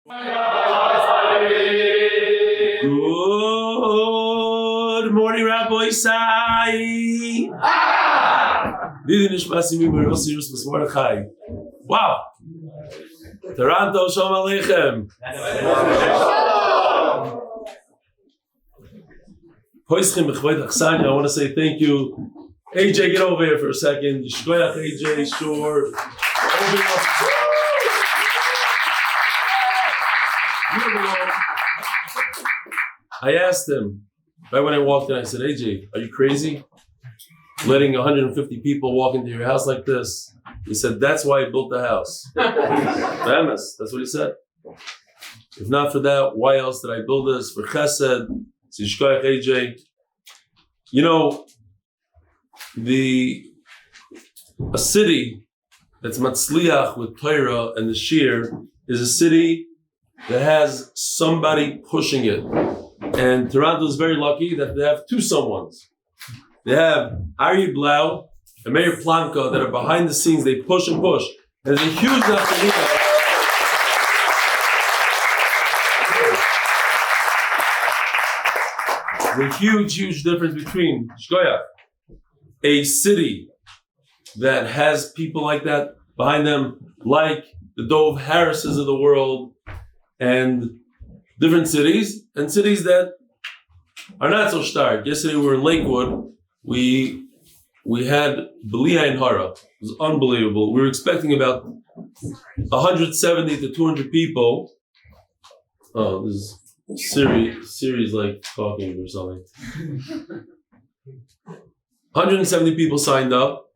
Good morning, Rabbi Isai. Nishmas wow. Toronto, Shalom Aleichem. I want to say thank you. AJ, get over here for a second. AJ, sure. I asked him, right when I walked in, I said, AJ, are you crazy? Letting 150 people walk into your house like this? He said, that's why I built the house. That's what he said. If not for that, why else did I build this? For chesed, AJ. You know, a city that's matzliach with Torah and the shir is a city that has somebody pushing it. And Toronto is very lucky that they have two someones. They have Ari Blau and Mayor Planka that are behind the scenes. They push and push. And there's a huge huge difference between a city that has people like that behind them, like the Dove Harrises of the world, and different cities, and cities that are not so stark. Yesterday we were in Lakewood. We had B'li Hara. It was unbelievable. We were expecting about 170 to 200 people. Oh, this is Siri's like talking or something. 170 people signed up,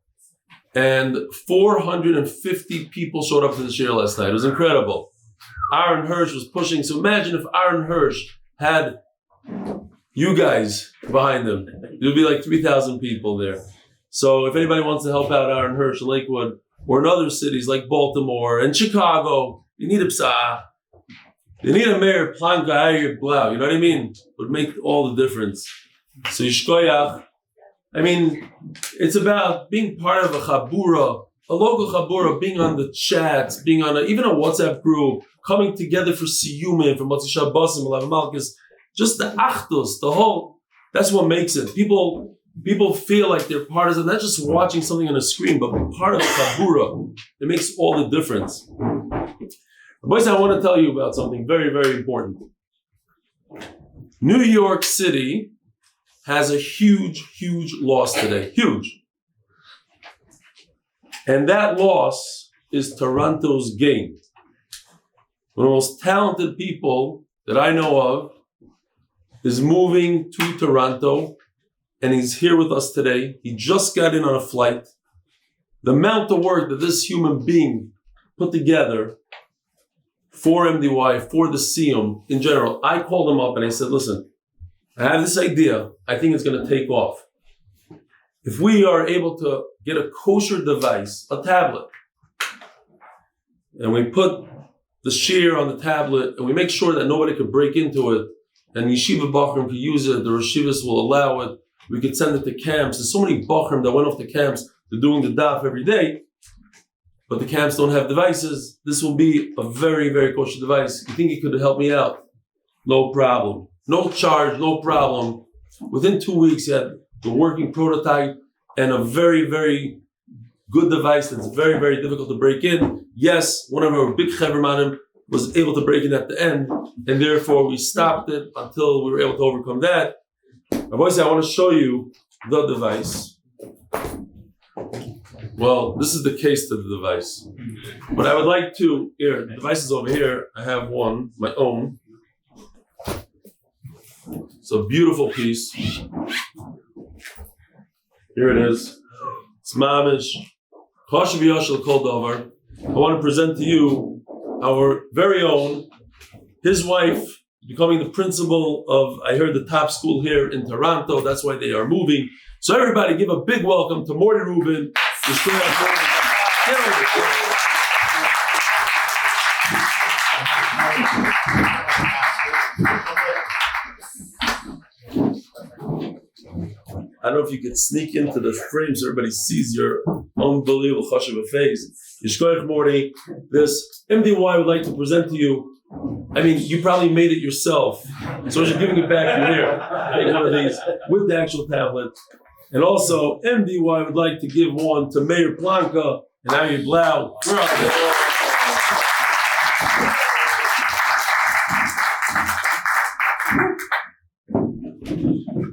and 450 people showed up to the shir last night. It was incredible. Aaron Hirsch was pushing. So imagine if Aaron Hirsch had you guys behind him. There would be like 3,000 people there. So if anybody wants to help out Aaron Hirsch in Lakewood or in other cities like Baltimore and Chicago, you need a psa. You need a mayor, Planka, Ari Blau. You know what I mean? It would make all the difference. So Yishkoyach. I mean, it's about being part of a chabura, a local chabura, being on the chats, being on even a WhatsApp group, coming together for siyumin, for Motzi Shabbosim, Malav Malchus, just the achdus, the whole, that's what makes it. People feel like they're part of it, not just watching something on a screen, but part of the chabura. It makes all the difference. Boys, I want to tell you about something very, very important. New York City has a huge loss today. Huge. And that loss is Toronto's gain. One of the most talented people that I know of is moving to Toronto, and he's here with us today. He just got in on a flight. The amount of work that this human being put together for MDY, for the Siyum in general, I called him up and I said, listen, I have this idea. I think it's going to take off. If we are able to get a kosher device, a tablet, and we put the shir on the tablet, and we make sure that nobody could break into it, and yeshiva bachrim could use it, the yeshivas will allow it, we could send it to camps. There's so many bachrim that went off to camps, they're doing the daf every day, but the camps don't have devices. This will be a very, very kosher device. You think you could help me out? No problem. No charge, no problem. Within 2 weeks, you had the working prototype and a very, very good device that's very, very difficult to break in. Yes, one of our big chavermanim was able to break in at the end, and therefore we stopped it until we were able to overcome that. Obviously, I want to show you the device. Well, this is the case to the device. But I would like to, here, the device is over here. I have one, my own. It's a beautiful piece. Here it is. It's mamish. I want to present to you our very own, his wife, becoming the principal of, I heard, the top school here in Toronto. That's why they are moving. So everybody give a big welcome to Morty Rubin. I don't know if you could sneak into the frame so everybody sees your unbelievable chashuva face. Yishkoyach Morty, this MDY would like to present to you I mean, you probably made it yourself. So as you're giving it back, you're here. Take one of these with the actual tablet. And also, MDY would like to give one to Mayor Planka and Avi Blau.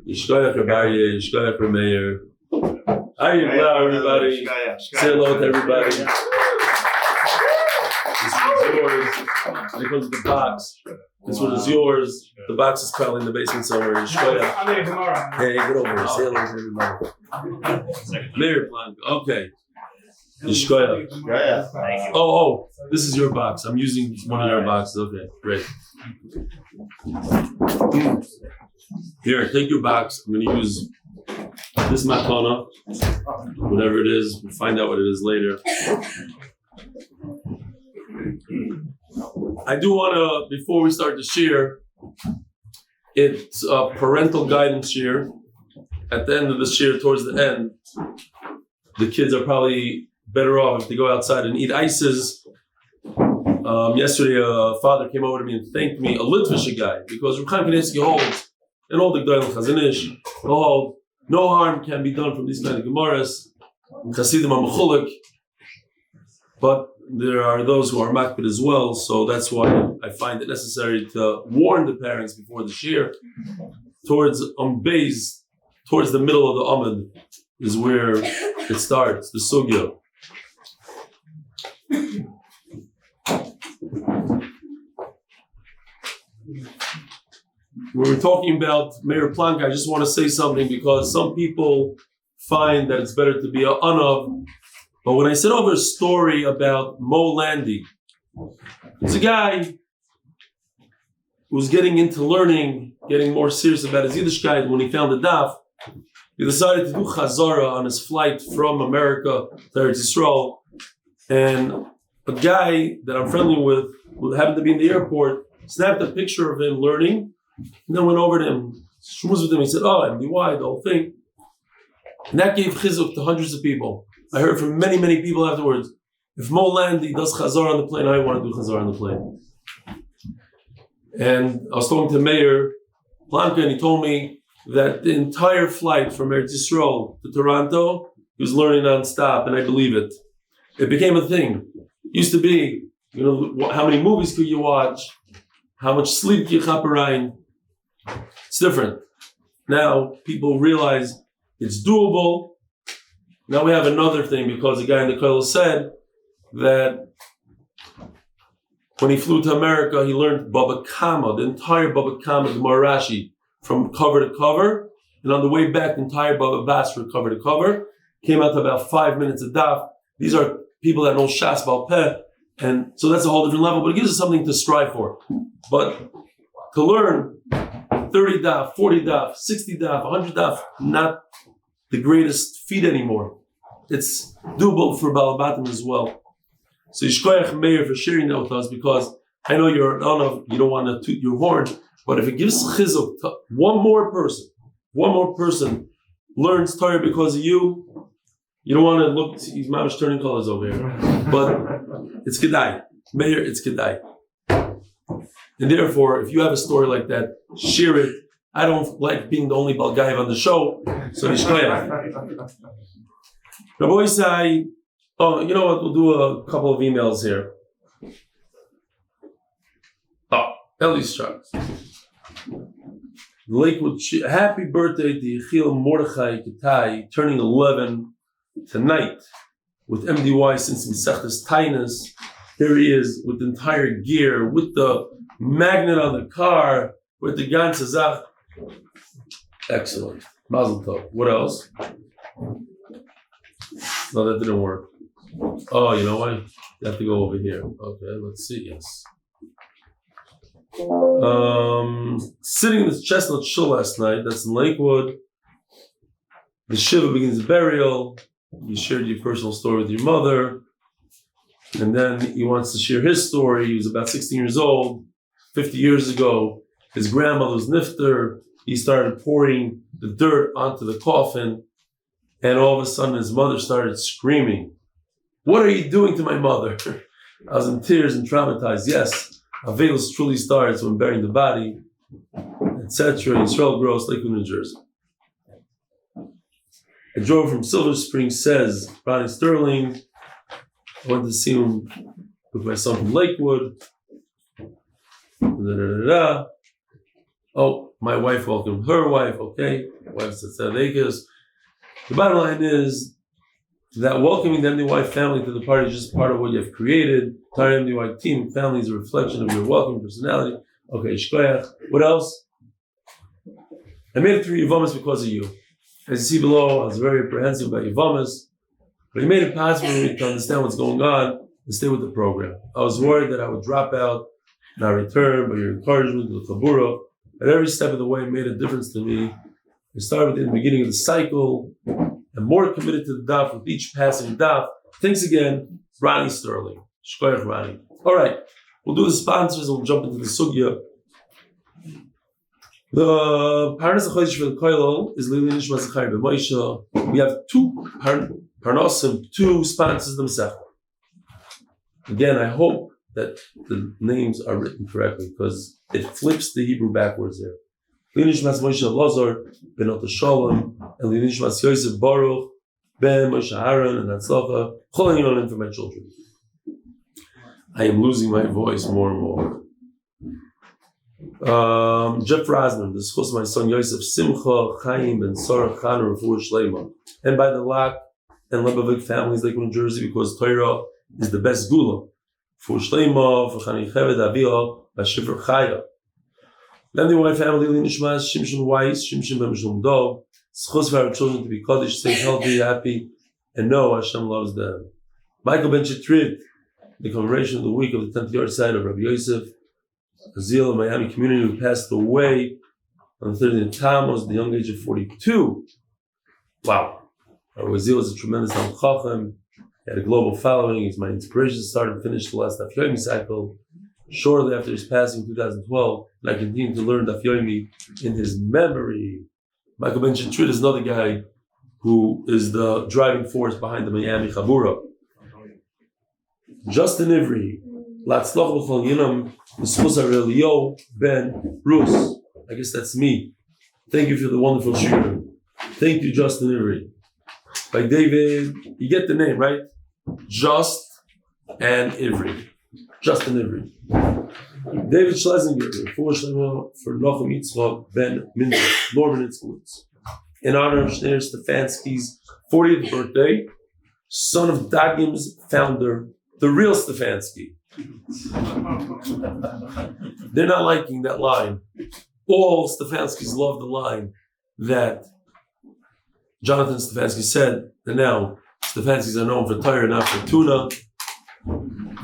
Yishkoyach Rabbi, Yishkoyach Mayor. Avi Blau, everybody. Say hello to everybody. This one is yours. And it comes with the box. This one is yours. The box is probably in the basement somewhere. Yishkoyach. Hey, get over here. Say hello to everybody. Mayor Planka. Okay. Yishkoyach. Oh, this is your box. I'm using one of your boxes. Okay, great. Here, take your box. I'm going to use this matana, whatever it is. We'll find out what it is later. I do want to, before we start the shir, it's a parental guidance shir. At the end of the shir, towards the end, the kids are probably better off if they go outside and eat ices. Yesterday, a father came over to me and thanked me, a Litvish guy, because Reb Chaim Kanievsky holds, and all the Gdolim Chazanish hold, no harm can be done from these kind of Gemaras. Chasidim are mechulik, but there are those who are makbid as well, so that's why I find it necessary to warn the parents before the shir. Towards Beis, towards the middle of the Amud is where it starts, the sugya. When we're talking about Meir Plank, I just want to say something because some people find that it's better to be an anav. But when I said over a story about Mo Landy, it's a guy who's getting into learning, getting more serious about his Yiddishkeit. When he found the Daf, he decided to do Chazara on his flight from America to Eretz Yisrael. And a guy that I'm friendly with, who happened to be in the airport, snapped a picture of him learning, and then went over to him, schmoozed with him. He said, "Oh, MDY, the whole thing." And that gave chizuk to hundreds of people. I heard from many, many people afterwards, if Mo Landy does chazar on the plane, I want to do chazar on the plane. And I was talking to Mayor Planka, and he told me that the entire flight from Eretz Yisrael to Toronto, he was learning nonstop, and I believe it. It became a thing. It used to be, how many movies could you watch? How much sleep you chaperein? It's different. Now people realize it's doable. Now we have another thing because the guy in the kollel said that when he flew to America, he learned Baba Kama, the entire Baba Kama, the Marashi, from cover to cover. And on the way back, the entire Baba Basra, cover to cover, came out to about 5 minutes of daf. These are people that know Shas Baal Peh. And so that's a whole different level, but it gives us something to strive for. But to learn 30 daf, 40 daf, 60 daf, 100 daf, not the greatest feat anymore. It's doable for Balabatim as well. So Yishkoyach Meir for sharing that with us, because I know you don't want to toot your horn, but if it gives chizuk to one more person learns Torah because of you, you don't want to look, he's mamish turning colors over here. But it's kedai. Meir, it's kedai. And therefore, if you have a story like that, share it. I don't like being the only Balgaiv on the show, so Yishkoyach. Rabbi Oziel, you know what? We'll do a couple of emails here. Eli Stefansky. Lakewood, happy birthday to Yechiel Mordechai Ketai, turning 11 tonight with MDY since Mesechtes Tainas. Here he is with the entire gear, with the magnet on the car, with the ganze Zach. Excellent. Mazel tov. What else? No, that didn't work. Oh, you know what? You have to go over here. Okay, let's see. Yes. Sitting in the Chestnut Shul last night, that's in Lakewood. The Shiva begins the burial. You shared your personal story with your mother. And then he wants to share his story. He was about 16 years old. 50 years ago, his grandmother was nifter. He started pouring the dirt onto the coffin. And all of a sudden, his mother started screaming, "What are you doing to my mother?" I was in tears and traumatized. Yes, Aveilus truly starts when burying the body, etc. Yisrael Gross, Lakewood, New Jersey. I drove from Silver Spring, says Ronnie Sterling. I went to see him with my son from Lakewood. Oh, my wife welcomed her wife. Okay, my wife said Tzaddikas. The bottom line is that welcoming the MDY family to the party is just part of what you have created. Entire MDY team family is a reflection of your welcoming personality. Okay, shkoyach. What else? I made it through Yevamis because of you. As you see below, I was very apprehensive about Yevamis, but you made it possible for me to understand what's going on and stay with the program. I was worried that I would drop out, not return, but your encouragement, the Chabura, at every step of the way made a difference to me. I started in the beginning of the cycle, and more committed to the daf with each passing daf. Thanks again, Ronnie Sterling. Shkoyach Ronnie. All right, we'll do the sponsors and we'll jump into the sugya. The Parnas HaChodesh for the Koilol is Leilu Nishmas Chaim B'Moshe. We have two Parnasim, two sponsors themselves. Again, I hope that the names are written correctly because it flips the Hebrew backwards there. Leilu Nishmas Moshe Elazar ben Shalom and Leilu Nishmas Yosef Baruch ben Moshe Aaron and hatzlacha. Chol Yonim for my children. I am losing my voice more and more. Jeff Rosner, the zchus my son Yosef, Simcha, Chaim, and Sarah, Chana, Refuah Shlaima. And by the Lock and Lebovic families, Lakewood NJ, because Torah is the best segula. Refuah Shlaima, for Chana Yוכbed, Aviah, by Shpara. MDY Family, Nishmas, Shimshon Weiss, Shimshon Ben Dov, zchus for our children to be kaddish, safe, healthy, happy, and know Hashem loves them. Michael Ben Shetrit, the commemoration of the week of the 10th yard side of Rabbi Yosef Oziel in Miami community, who passed away on the 30th of Tammuz at the young age of 42. Wow. Rabbi Oziel was a tremendous Chacham. He had a global following. He's my inspiration to start and finish the last Daf Yomi cycle. Shortly after his passing in 2012, and I continued to learn Daf Yomi in his memory. Michael Ben Shetrit is another guy who is the driving force behind the Miami Chabura. Justin Ivry, hatzlacha b'chol yinam, zchus Elio Ben Rus. I guess that's me. Thank you for the wonderful shir. Thank you, Justin Ivry. By David, you get the name, right? Just and Ivry. Justin Ivry. David Schlesinger, Refuah Shlaima for Nachum Yitzchak Ben Minzer, Norman in schools. In honor of Eli Stefansky's 40th birthday, son of Dagim's founder, the real Stefansky. They're not liking that line. All Stefanskys love the line that Jonathan Stefansky said that now Stefanskys are known for Torah, not for tuna.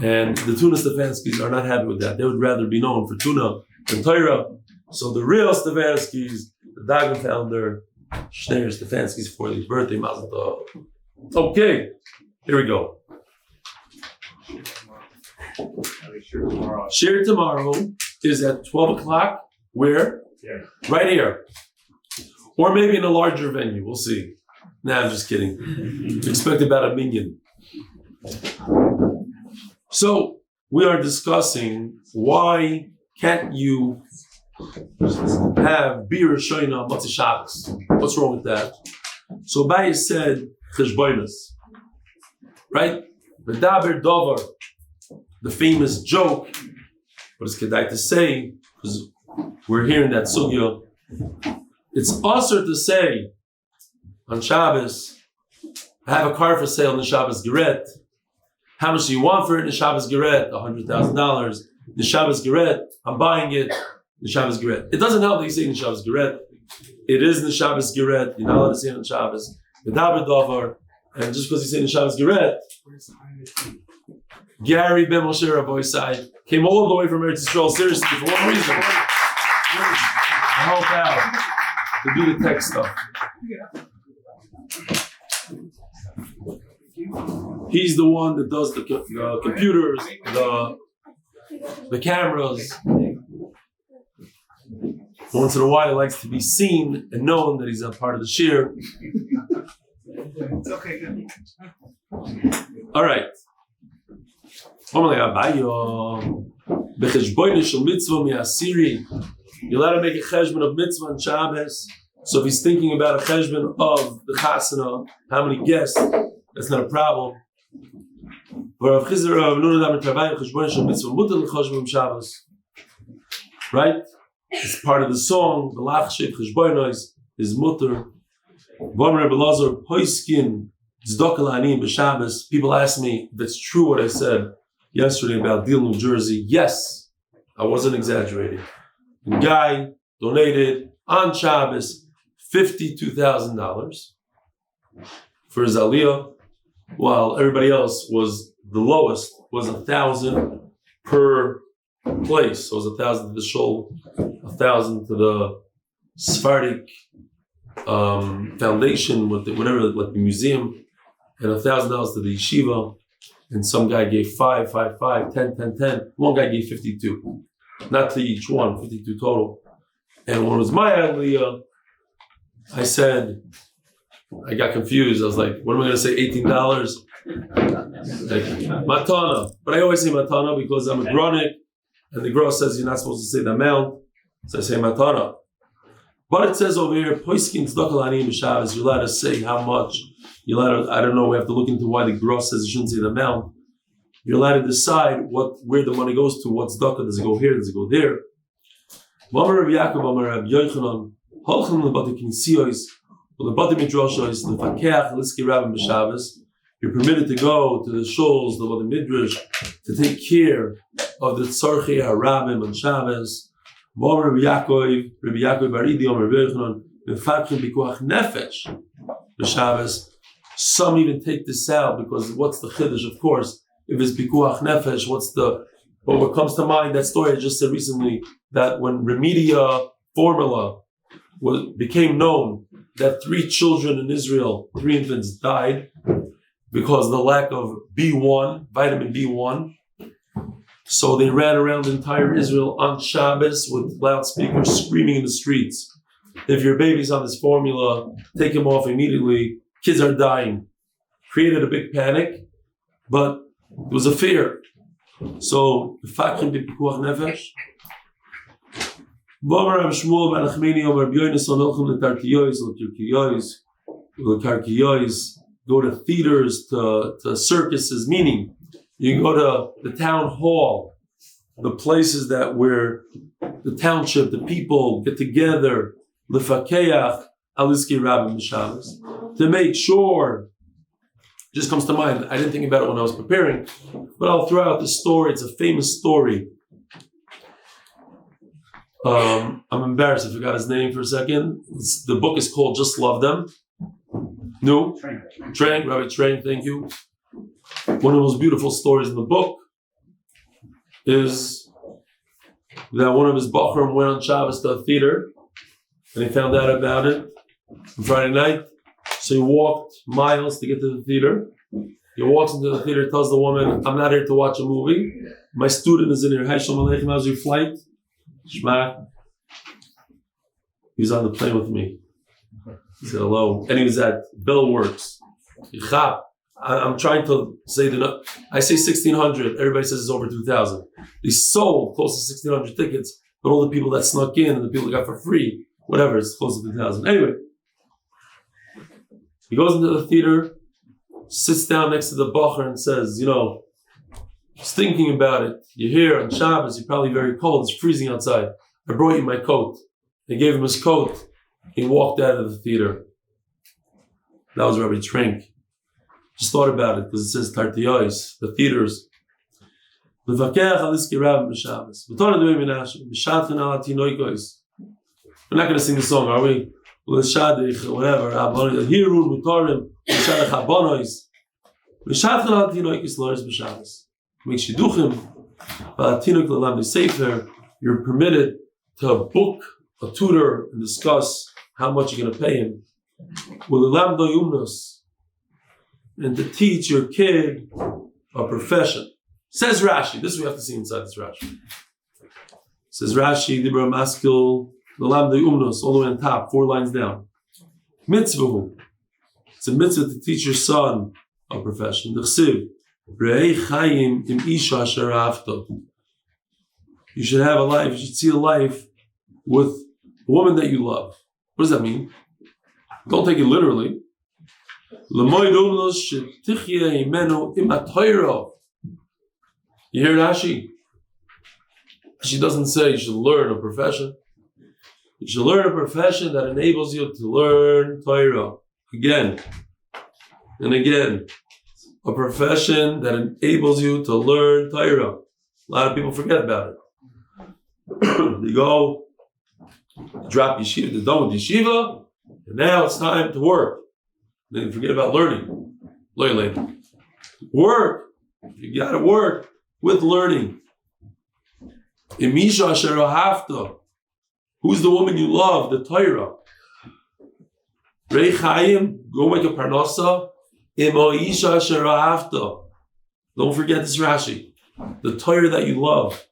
And the tuna Stefanskys are not happy with that. They would rather be known for tuna than Torah. So the real Stefanskys, the Dagim founder, Eli Stefansky's 40th birthday, Mazel Tov. Okay, here we go. Shir tomorrow is at 12 o'clock. Where? Here. Right here. Or maybe in a larger venue. We'll see. Nah, I'm just kidding. Expect about a minion. So, we are discussing why can't you have beer shoyna Motzei Shabbos? What's wrong with that? So, Abaye said, cheshbonos. Right? V'daber dover. The famous joke, but it's kedai to say, because we're hearing that sugya, it's also to say on Shabbos, I have a car for sale in the Shabbos Geret. How much do you want for it in the Shabbos Geret? $100,000. The Shabbos Geret, I'm buying it in the Shabbos Geret. It doesn't help that you say in the Shabbos Geret. It is in the Shabbos Geret. You're not allowed to say it on Shabbos. V'daber dover, and just because you say in the Shabbos Geret, Gary Ben Moshe Rabbi's side came all the way from Eretz Yisrael seriously for one reason. To help out, to do the tech stuff. He's the one that does the computers, the cameras. Once in a while, he likes to be seen and known that he's a part of the shir. It's okay, good. All right. You're allowed to make a cheshbon of mitzvah on Shabbos. So if he's thinking about a cheshbon of the chasana, how many guests, that's not a problem. Right? It's part of the song. The lachshev cheshbonos is mutter. People ask me if it's true what I said yesterday about Deal, New Jersey. Yes, I wasn't exaggerating. A guy donated on Shabbos $52,000 for his aliyah, while everybody else was the lowest was $1,000 per place. So it was $1,000 to the shul, $1,000 to the Sephardic foundation, with whatever, like the museum, and $1,000 to the yeshiva. And some guy gave 5, 5, 5, 10, 10, 10. One guy gave 52, not to each one, 52 total. And when it was my aliyah, I said, I got confused. I was like, what am I going to say, $18? Like, matana. But I always say matana because I'm a gronik, and the girl says you're not supposed to say the amount. So I say matana. But it says over here, poiskin tzedakah l'aniyim b'Shabbos, you're allowed to say how much. You're allowed to, I don't know, we have to look into why the gross says you shouldn't say the amount. You're allowed to decide where the money goes to, what tzedakah, does it go here, does it go there? Mamar Rabbi Yaakov, Mamar Rabbi Yochanan, holchem lebati knisiyos, lebati midrashos, lefakeach liski rabbim b'Shabbos. You're permitted to go to the shuls, the lebati midrash, to take care of the tzarchei harabbim on Shabbos. Mamar Rabbi Yaakov baridi, Mamar Rabbi Yochanan, mefakim bikuach nefesh b'Shabbos. Some even take this out because what's the chiddush? Of course, if it's bikuach nefesh, but what comes to mind? That story I just said recently, that when Remedia formula became known, that 3 children in Israel, 3 infants, died because of the lack of B1, vitamin B1. So they ran around the entire Israel on Shabbos with loudspeakers screaming in the streets. If your baby's on this formula, take him off immediately. Kids are dying. Created a big panic, but it was a fear. So, Fakrim b'pikuach nefesh. V'amar Rav Shmuel ben Achmeni Omer b'yoyneson olchem l'tarkiyos, go to theaters, to circuses, meaning you go to the town hall, the places where the township, the people get together, l'fakeach aliski rabbim b'Shabbos, to make sure. Just comes to mind. I didn't think about it when I was preparing, but I'll throw out the story. It's a famous story. I'm embarrassed. I forgot his name for a second. The book is called Just Love Them. No? Trang, Rabbi Trang, thank you. One of the most beautiful stories in the book is that one of his bachrim went on Shabbos to a theater, and he found out about it on Friday night. So he walked miles to get to the theater. He walks into the theater, tells the woman, I'm not here to watch a movie. My student is in here. Hi, Shalom Aleichem, how's your flight? Shema. He was on the plane with me. He said hello. And he was at Bellworks. I'm trying to say I say 1,600. Everybody says it's over 2,000. They sold close to 1,600 tickets, but all the people that snuck in and the people that got for free, whatever, it's close to 2,000. Anyway. He goes into the theater, sits down next to the bacher and says, just thinking about it. You're here on Shabbos, you're probably very cold, it's freezing outside. I brought you my coat. They gave him his coat. He walked out of the theater. That was Rabbi Trink. Just thought about it because it says Tartiyos, the theaters. We're not going to sing the song, are we? Whatever. You're permitted to book a tutor and discuss how much you're going to pay him. And to teach your kid a profession. Says Rashi. This we have to see inside this Rashi. Says Rashi, Dibra Maskil, all the way on top, 4 lines down. Mitzvah. It's a mitzvah to teach your son a profession. Rei Chaim im Isha asher ahavta. You should have a life, you should see a life with a woman that you love. What does that mean? Don't take it literally. You hear Rashi? She doesn't say you should learn a profession. You should learn a profession that enables you to learn Torah. Again and again. A profession that enables you to learn Torah. A lot of people forget about it. They go, drop yeshiva, they're done with yeshiva, and now it's time to work. Then forget about learning. Work. You gotta work with learning. Imisha asher ahavta. Who's the woman you love? The Torah. Rei Chaim, go make a parnasa. Imo isha asher ahavta. Don't forget this Rashi. The Torah that you love.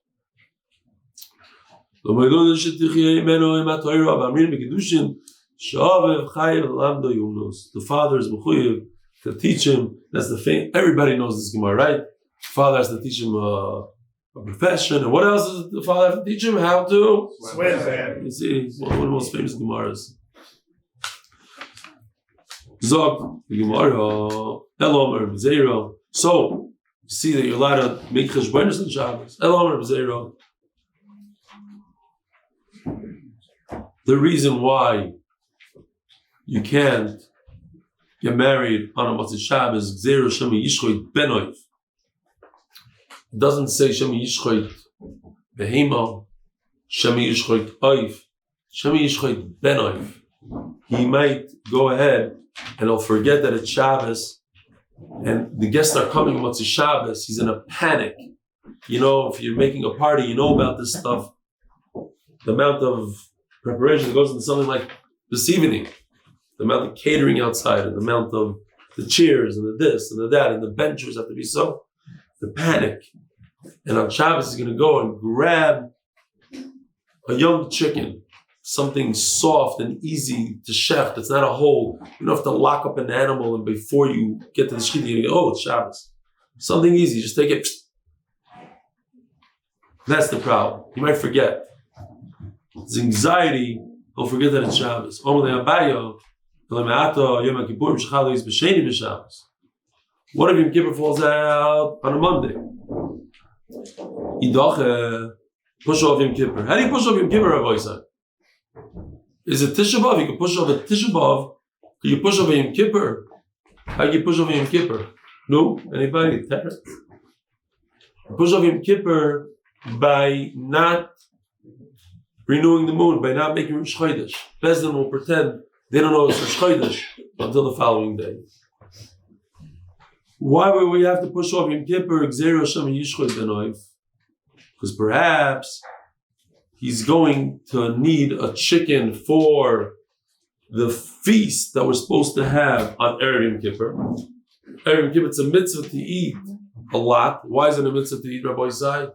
The father is mechuyev to teach him. That's the thing. Everybody knows this Gemara, right? The father has to teach him a profession. And what else does the father have to teach him? How to swim. You see, one of the most famous Gemaras. Zog, the Gemara, Elomer, B'Zeiro. So, you see that you're allowed to make cheshbonos on Shabbos. Elomer, B'Zeiro. The reason why you can't get married on a Motzei Shabbos, Gzeiro Shemi Yishchoit Benoiv. It doesn't say Shemi Yishchoit Behema, Shemi Yishchoit Oiv, Shemi Yishchoit Benoiv. He might go ahead and he'll forget that it's Shabbos and the guests are coming Motzei Shabbos. He's in a panic. You know, if you're making a party, you know about this stuff. The amount of preparation that goes into something like this evening, the amount of catering outside, and the amount of the chairs and the this and the that, and the benchers have to be so. The panic. And on Shabbos, he's going to go and grab a young chicken, something soft and easy to chef. That's not a whole. You don't have to lock up an animal, and before you get to the shkita, you go, oh, it's Shabbos. Something easy, just take it. That's the problem. You might forget. It's anxiety. Don't forget that it's Shabbos. What if Yom Kippur falls out on a Monday? Push off Yom Kippur. How do you push off Yom Kippur, Rabbi Oziel? Is it Tisha B'Av? You can push off a Tisha B'Av. Can you push off a Yom Kippur? How do you push off Yom Kippur? No? Anybody? Push off Yom Kippur by not renewing the moon, by not making Rosh Chodesh. Bezdin will pretend they don't know it's Rosh Chodesh until the following day. Why would we have to push off Yom Kippur? Because perhaps he's going to need a chicken for the feast that we're supposed to have on Erev Yom Kippur. Erev Yom Kippur, it's a mitzvah to eat a lot. Why is it a mitzvah to eat, Rabbi Oziel?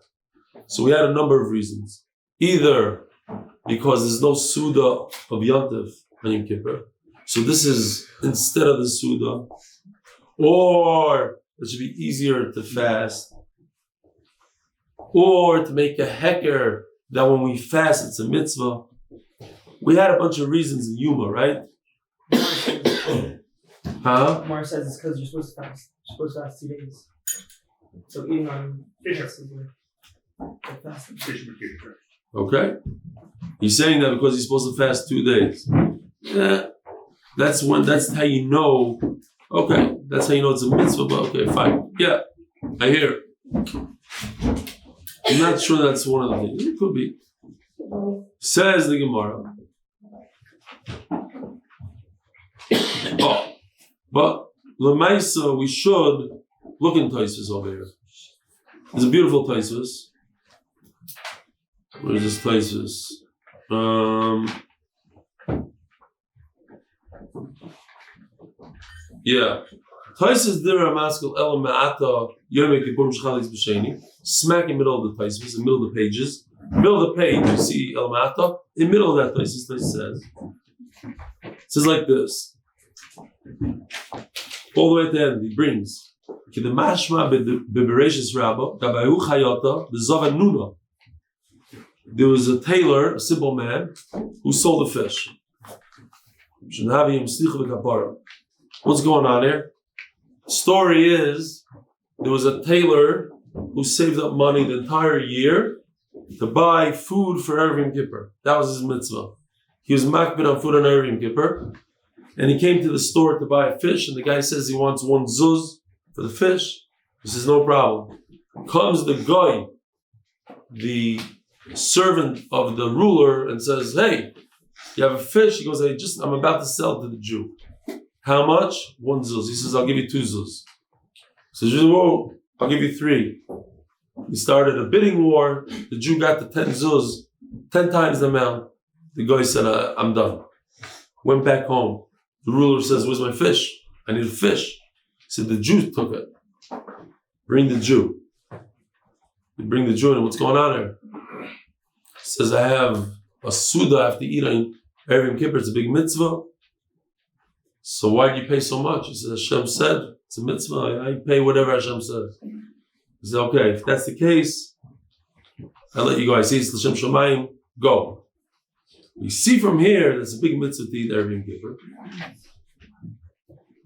So we had a number of reasons. Either because there's no Suda of Yontif on Yom Kippur. So this is instead of the Suda. Or it should be easier to fast. Or to make a heker that when we fast, it's a mitzvah. We had a bunch of reasons in Yuma, right? Huh? Mar says it's because you're supposed to fast. You're supposed to fast 2 days. So eating on fish is like fasting. Okay. He's saying that because he's supposed to fast 2 days. Yeah. That's how you know. Okay, that's how you know it's a mitzvah, but okay, fine. Yeah, I hear it. I'm not sure that's one of the things. It could be. Says the Gemara. Oh, but Lamaisa, we should look in Tosfos over here. There's a beautiful Tosfos. Where is this Tosfos? Yeah. Tosfos dira maskal el ma'ata yom kippur shchalis b'sheni. Smack in the middle of the Tosfos, in the middle of the pages. Middle of the page, you see el ma'ata. In the middle of that Tosfos says, it says like this. All the way at the end, he brings. Ki the mashma bebereshis rabba gabayu chayata b'zavan nuna. there was a tailor, a simple man, who sold a fish. What's going on here? The story is there was a tailor who saved up money the entire year to buy food for Erev Yom Kippur. That was his mitzvah. He was makbid on food on Erev Yom Kippur, and he came to the store to buy a fish, and the guy says he wants 1 zchus for the fish. He says, no problem. Comes the guy, the servant of the ruler, and says, hey, you have a fish? He goes, I'm about to sell to the Jew. How much? 1 zchus. He says, I'll give you 2 zchus. He says, whoa, I'll give you 3. He started a bidding war. The Jew got the 10 zchus, 10 times the amount. The guy said, I'm done. Went back home. The ruler says, where's my fish? I need a fish. He said, the Jew took it. Bring the Jew. They bring the Jew in. What's going on here? He says, I have a Suda I have to eat on Erev Yom Kippur. It's a big mitzvah. So why do you pay so much? He says, Hashem said, it's a mitzvah. I pay whatever Hashem says. He said, okay, if that's the case, I'll let you go. I see it's L'Shem Shamayim. Go. You see from here, there's a big mitzvah to eat Erev Yom Kippur.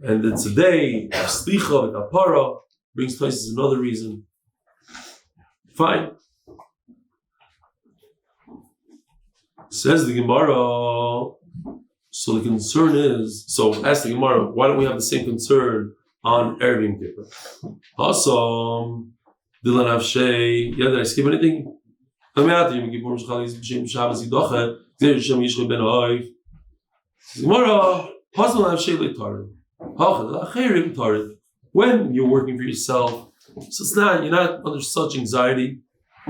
And it's a day, hatzlacha and kapara, brings places another reason. Fine. Says the Gemara, so the concern is, so ask the Gemara, why don't we have the same concern on Erev Yom Kippur? Awesome. Dilan Avshay. Yeah, did I skip anything? Gemara, puzzle Avshay Leitarib. When you're working for yourself, so you're not under such anxiety,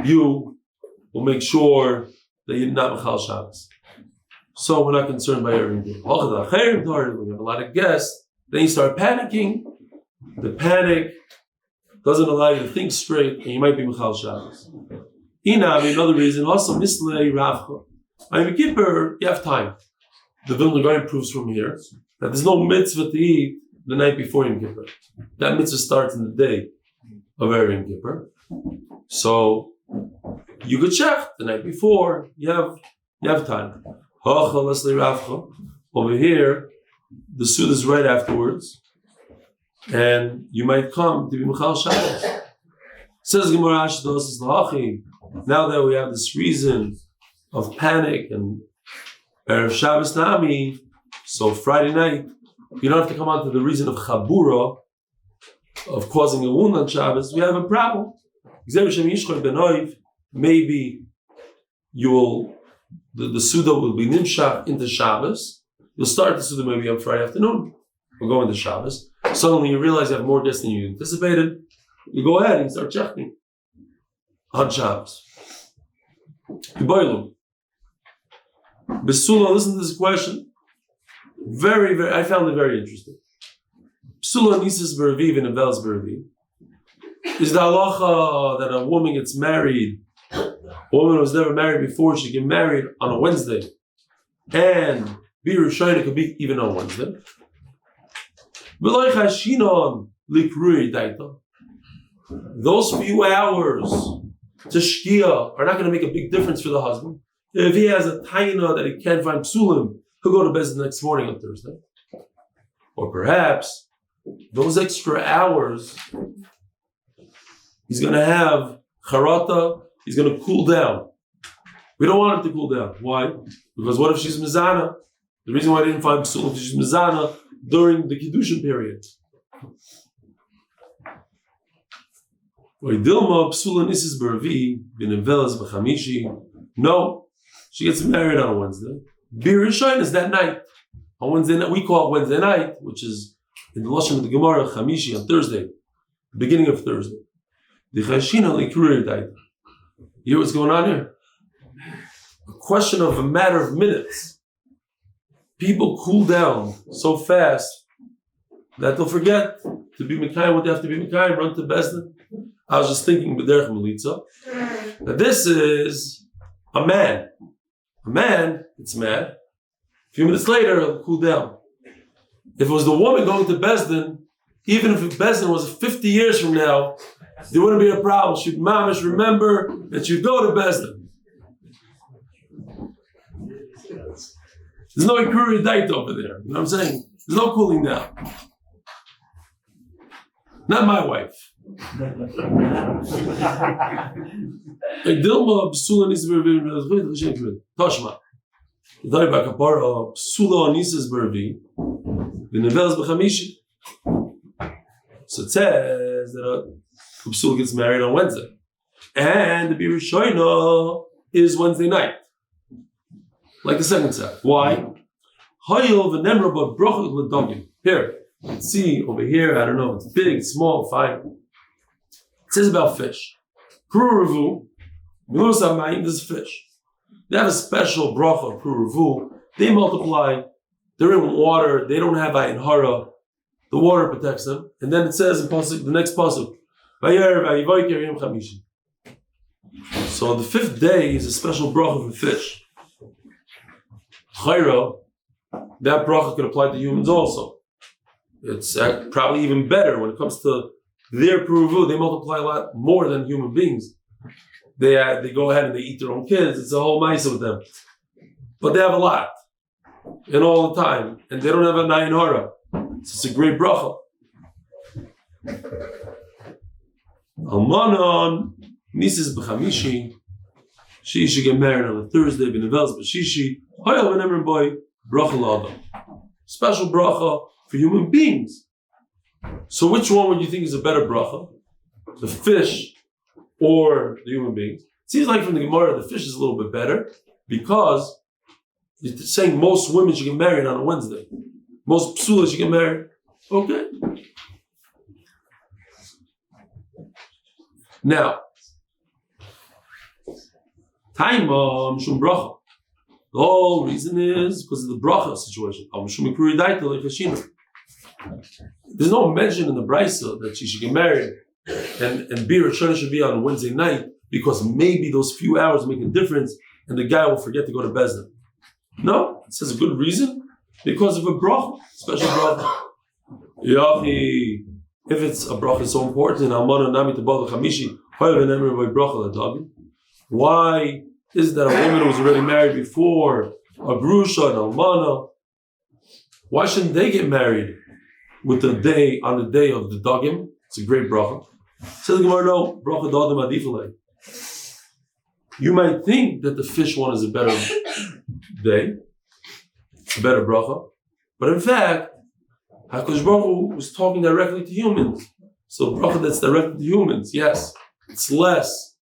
you will make sure that you're not Mechal Shabbos. So we're not concerned by everything. When you have a lot of guests, then you start panicking. The panic doesn't allow you to think straight, and you might be Mechal Shabbos. Another reason, also Mislei Ravcha. On Yom Kippur, you have time. The Vilna Gaon proves from here that there's no mitzvah to eat the night before Yom Kippur. That mitzvah starts in the day of Erev Yom Kippur. So you could check the night before. You have time. Over here, the suit is right afterwards, and you might come to be Mechal Shabbos. Says Gemara Ashdos is L'Hachim. Now that we have this reason of panic and Erev Shabbos Nami, so Friday night, you don't have to come on to the reason of Chabura, of causing a wound on Shabbos. We have a problem. Maybe the Suda will be Nimshach into Shabbos. You'll start the Suda maybe on Friday afternoon. We'll go into Shabbos. Suddenly you realize you have more guests than you anticipated. You go ahead and start checking on Shabbos. Besula, listen to this question. Very, very, I found it very interesting. Besula Nisis Beraviv and Avel's Beraviv. Is the halacha that a woman gets married, a woman who was never married before, she get married on a Wednesday, and Bir Shina could be even on Wednesday. Those few hours to shkia are not going to make a big difference for the husband. If he has a taina that he can't find psulim, he'll go to bed the next morning on Thursday. Or perhaps those extra hours, he's going to have charata, he's going to cool down. We don't want him to cool down. Why? Because what if she's mizana? The reason why I didn't find psulim is she's mizana during the kiddushin period. No, she gets married on a Wednesday. Bir Rishon is that night. On Wednesday night, we call it Wednesday night, which is in the Lashon of the Gemara, Chamishi, on Thursday, the beginning of Thursday. The Chashina Likruir died. You hear what's going on here? A question of a matter of minutes. People cool down so fast that they'll forget to be Mekayim what they have to be Mekayim, run to Bezdin. I was just thinking, B'derech Melitza, that this is a man. A man, it's mad. A few minutes later, it'll cool down. If it was the woman going to Bezdin, even if Bezdin was 50 years from now, there wouldn't be a problem. She'd mamish remember that she'd go to Bezdin. There's no Ikuri Dait over there. You know what I'm saying? There's no cooling down. Not my wife. Dilma Psula Nisa Toshma. The Dari Bakapara Psula Nisas Bervi. The Nevels Bachamishi. So it says that a Psula gets married on Wednesday. And the Bir Shoina is Wednesday night. Like the second set. Why? Here. See over here, I don't know, it's big, small, fine. It says about fish. Pruruvu, there's fish. They have a special bracha of Pruruvu. They multiply, they're in water, they don't have ayin hara. The water protects them. And then it says in pasuk, the next pasuk, so the fifth day is a special bracha for fish. Chayra, that bracha could apply to humans also. It's probably even better when it comes to their pruvu. They multiply a lot more than human beings. They go ahead and they eat their own kids. It's a whole mice with them. But they have a lot. And all the time. And they don't have a nayin hara. So it's a great bracha. Almanon, Nisis b'chamishi. She should get married on a Thursday, b'nevels b'shishi. Hoyal v'nemer boy, bracha l'adam. Special bracha for human beings. So which one would you think is a better bracha? The fish or the human beings? It seems like from the Gemara, the fish is a little bit better because you're saying most women should get married on a Wednesday. Most psulas should get married. Okay. Now, Taimam Shum Bracha. The whole reason is because of the bracha situation. There's no mention in the Brisa that she should get married and Bir Shana should be on Wednesday night because maybe those few hours make a difference and the guy will forget to go to Bezdin. No, it says a good reason because of a bracha, special bracha. Yachi, if it's a bracha so important, why is that a woman who was already married before, a grusha, an almana, why shouldn't they get married with the day on the day of the dagim? It's a great bracha. Says the Gemara, no, bracha dadim adifalei. You might think that the fish one is a better day, a better bracha, but in fact, HaKadosh Baruch Hu was talking directly to humans. So bracha that's directed to humans, yes, it's less,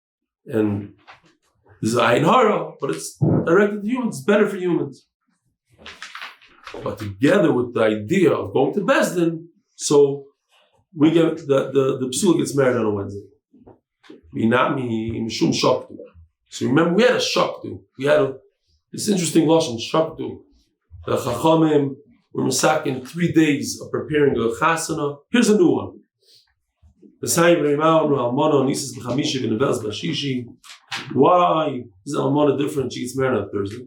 and there's ayin hara, but it's directed to humans. It's better for humans. But together with the idea of going to Bezdin, so we get the psula gets married on a Wednesday. So remember, we had a shaktu. We had this interesting lashon shaktu. The chachamim were masakin 3 days of preparing a chasana. Here's a new one. Why is Almana different? She gets married on Thursday.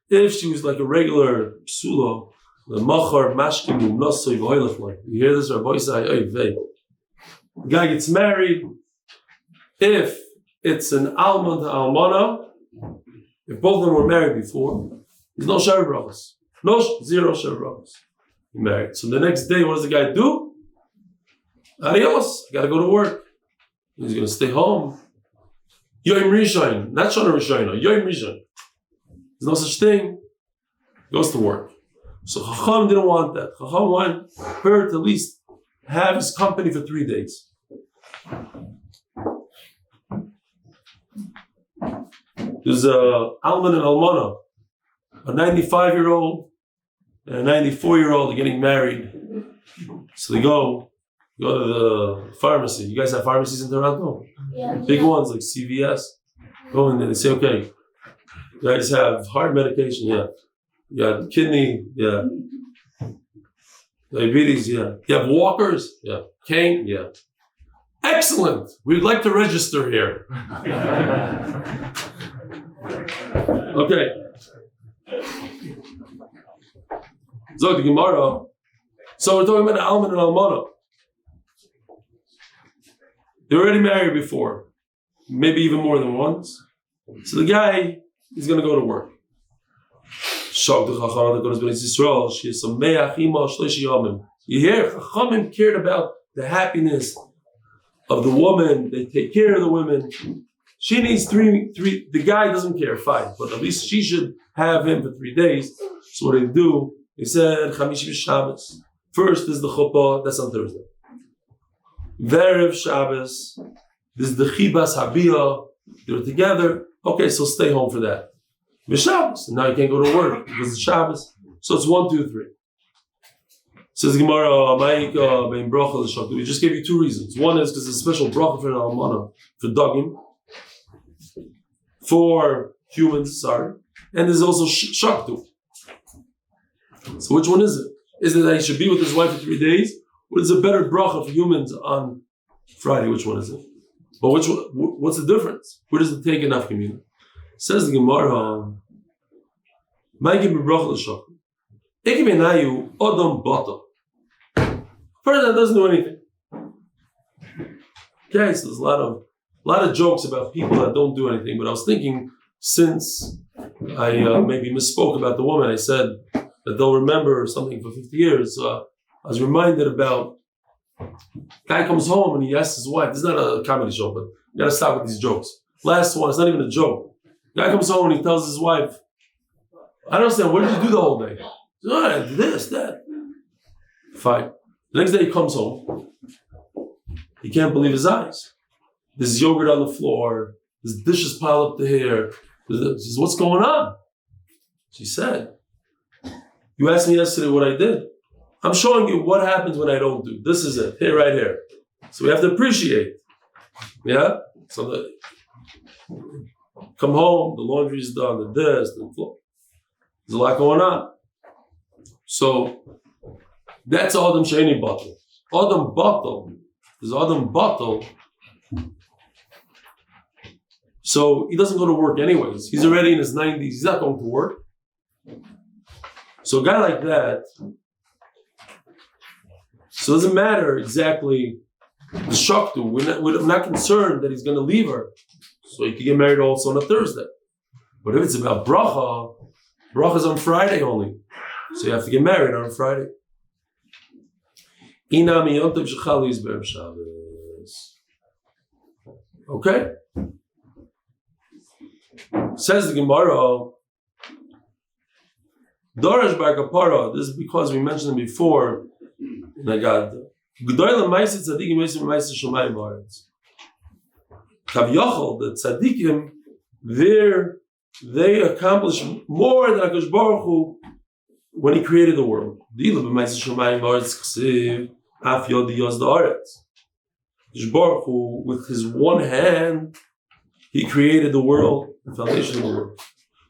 If she was like a regular psula, the machar mashkim nosoi v'oilach. You hear this, Rabbi Yosef? The guy gets married. If it's an alma to almana, if both of them were married before, there's no shari brachos. Zero shari brachos. He married. So the next day, what does the guy do? Adios, I gotta go to work. He's gonna stay home. Yoim Rishon, not Shana Rishon, Yoim Rishon. There's no such thing. He goes to work. So Chacham didn't want that. Chacham wanted her to at least have his company for 3 days. There's a Alman and Almana, a 95-year-old and a 94-year-old are getting married. So they go to the pharmacy. You guys have pharmacies in Toronto? Yeah. Big ones like CVS. Go in there, they say, okay, you guys have heart medication, yeah. You have kidney, yeah. Diabetes, yeah. You have walkers, yeah. Cane, yeah. Excellent. We'd like to register here. Okay. Zog the Gemara. So we're talking about Alman and Almana. They're already married before. maybe even more than once. So the guy is going to go to work. You hear, Chachamim cared about the happiness of the woman. They take care of the women. She needs three. The guy doesn't care, fine, but at least she should have him for 3 days. So what they do, they said, Chamishi Shabbos. First is the chuppah, that's on Thursday. Verev Shabbos, this is the chibas habiyah. They're together. Okay, so stay home for that. Shabbos, and now you can't go to work because it's Shabbos. So it's 1, 2, 3. Says Gemara, we just gave you 2 reasons. One is because it's a special bracha for an almana, for dogim, for humans, and there's also shaktu. So which one is it? Is it that he should be with his wife for 3 days? Or is it a better bracha for humans on Friday? Which one is it? But which one, what's the difference? Where does it take enough community? Says the Gemara, person that doesn't do anything. Okay, so there's a lot of jokes about people that don't do anything. But I was thinking, since I maybe misspoke about the woman, I said that they'll remember something for 50 years. I was reminded about guy comes home and he asks his wife. This is not a comedy show, but you got to stop with these jokes. Last one, it's not even a joke. Guy comes home and he tells his wife, I don't understand, what did you do the whole day? Oh, I did this, that. Fine. The next day he comes home. He can't believe his eyes. There's yogurt on the floor. There's dishes piled up to here. He says, what's going on? She said, you asked me yesterday what I did. I'm showing you what happens when I don't do. This is it, here, right here. So we have to appreciate. Yeah? So come home, the laundry is done, the floor. There's a lot going on. So that's Adam Sheni Batal. Adam Batal is Adam Batal. So he doesn't go to work anyways. He's already in his 90s. He's not going to work. So a guy like that, so it doesn't matter exactly the shaktu. We're not concerned that he's going to leave her. So he can get married also on a Thursday. But if it's about bracha, bracha's on Friday only. So you have to get married on a Friday. Okay? Says the Gemara, Dorash Bar Kapara, this is because we mentioned it before, Nagad. G'dayla Maisit Tzadikim Maisit Maisit Shomayim Baaretz. Kav Yochel, the Tzadikim, they accomplished more than HaKadosh Baruch Hu when he created the world. Dila b'Maisit Shomayim Baaretz Chsiv Af Yodi Yos Da'aretz. HaKadosh Baruch Hu, with his one hand, he created the world, the foundation of the world.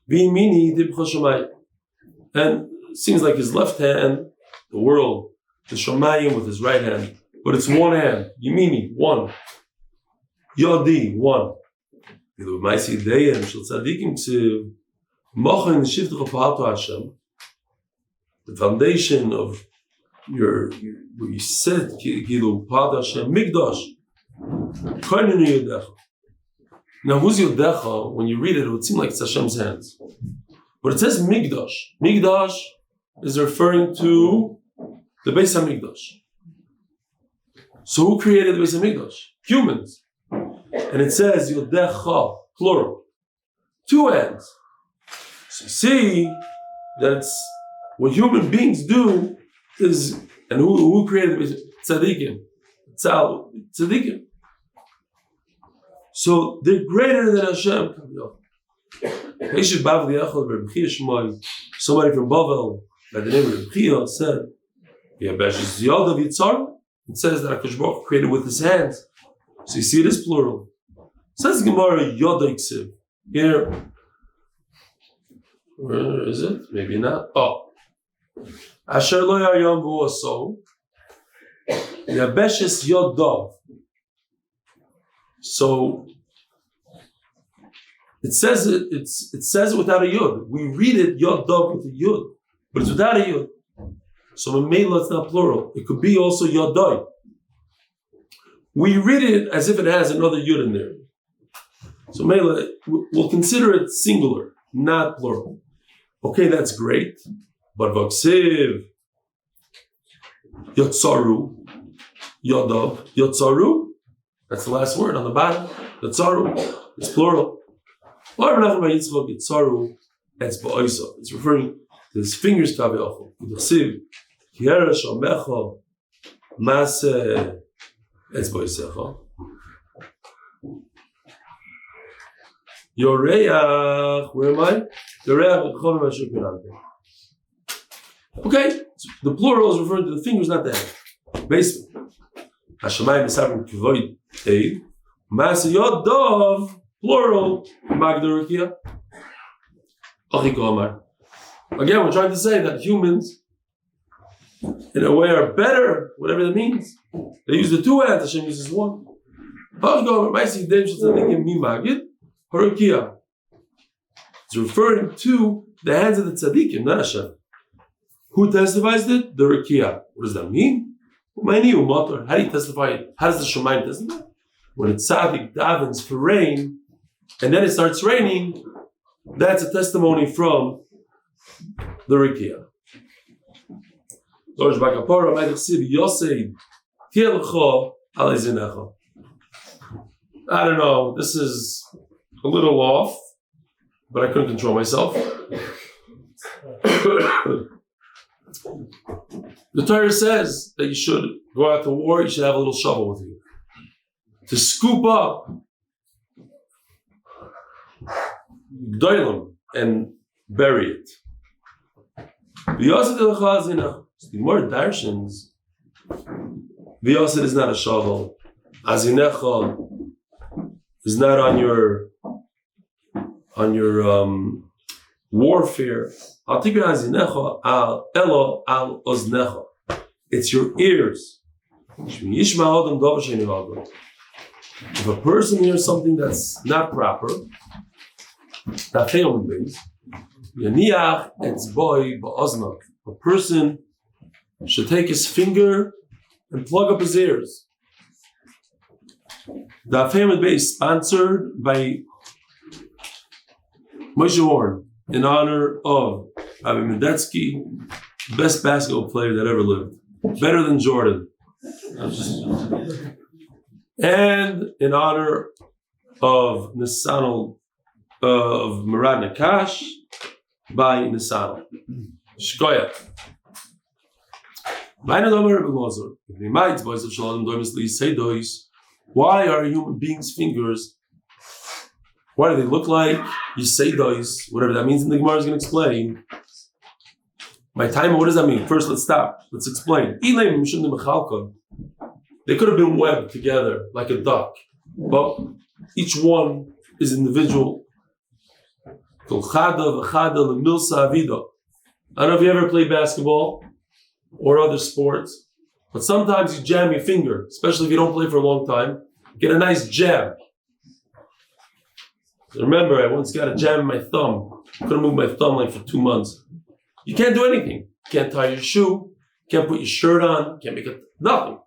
V'imini Dibcha Shomayim. And it seems like his left hand, the world, the Shomayim with his right hand, but it's one hand. Yemini, one. Yodi, one. The foundation of where you sit, Migdash. Now, who's Yodecha? When you read it, it would seem like it's Hashem's hands. But it says Migdash. Migdash is referring to the Beis HaMikdash. So who created the Beis HaMikdash? Humans. And it says Yodecha, plural. 2 hands. So you see that it's what human beings do is, and who created the Beis HaMikdash? Tzadikim. So they're greater than Hashem. Somebody from Bavel, by the name of Rabbi said, it says that HaKadosh Baruch Hu created with his hands. So you see it is plural. It says Gemara Yodaiksiv. Here, where is it? Maybe not. Oh. Asher lo yayam v'oso Yabeshes Yodav. So it says it says it without a yud. We read it yod dov with a yud, but it's without a yud. So Mamela, it's not plural. It could be also yodai. We read it as if it has another yud in there. So Mela, we'll consider it singular, not plural. Okay, that's great. But Vaksiv, Yotzaru, Yodov, Yotzaru, that's the last word on the bottom. Yotzaru, it's plural. It's referring to his fingers. Vaksiv, Kiera Shomecha, Mase, Etzboisecha. Yoreach, where am I? Yoreach, okay, so the plural is referring to the fingers, not the hand. Basically, Hashemayim is having kvoid a Masa Yodov, plural, Magdurakia. Again, we're trying to say that humans, in a way, are better, whatever that means. They use the two hands, Hashem uses one. It's referring to the hands of the tzaddikim, not Hashem. Who testifies it? The Rekiah. What does that mean? How do you testify it? How does the Shemaim testify? When a tzaddik davens for rain, and then it starts raining, that's a testimony from the Rekiah. I don't know, this is a little off, but I couldn't control myself. The Torah says that you should go out to war, you should have a little shovel with you to scoop up doilim and bury it. The more darshans, V'yosid is not a shovel. Azinecha is not on your warfare. I'll take your azinecha al elo al oznecha. It's your ears. If a person hears something that's not proper, Daf Yomi, yaniach etzboi ba'oznak. A person should take his finger and plug up his ears. Daf Yomi is sponsored by Moshe Warren in honor of Rabbi Medetsky, best basketball player that ever lived, better than Jordan, and in honor of Nisanel of Murad Nakash by Nisanel. Shkoyat. Why are human beings' fingers? What do they look like? You say those, whatever that means, and the Gemara is going to explain. My time, what does that mean? First, let's stop. Let's explain. They could have been webbed together like a duck, but each one is individual. I don't know if you ever played basketball or other sports, but sometimes you jam your finger, especially if you don't play for a long time. Get a nice jam. Remember, I once got a jam in my thumb. Couldn't move my thumb like for 2 months. You can't do anything. Can't tie your shoe. Can't put your shirt on. Can't make it. Nothing.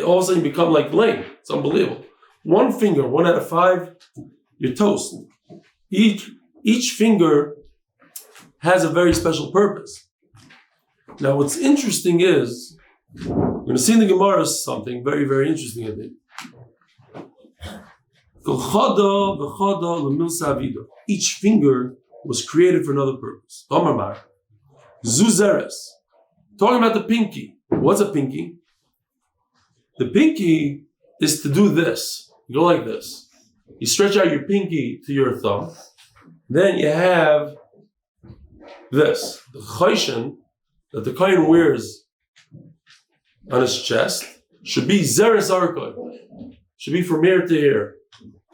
All of a sudden you become like lame. It's unbelievable. One finger, 1 out of 5, you're toast. Each finger has a very special purpose. Now, what's interesting is, we're going to see in the Gemara something very, very interesting, I think. Each finger was created for another purpose. Zuzeres. Talking about the pinky. What's a pinky? The pinky is to do this. You go like this. You stretch out your pinky to your thumb. Then you have this. The chayshin that the kohen wears on his chest should be zeres arkoi. Should be from ear to ear.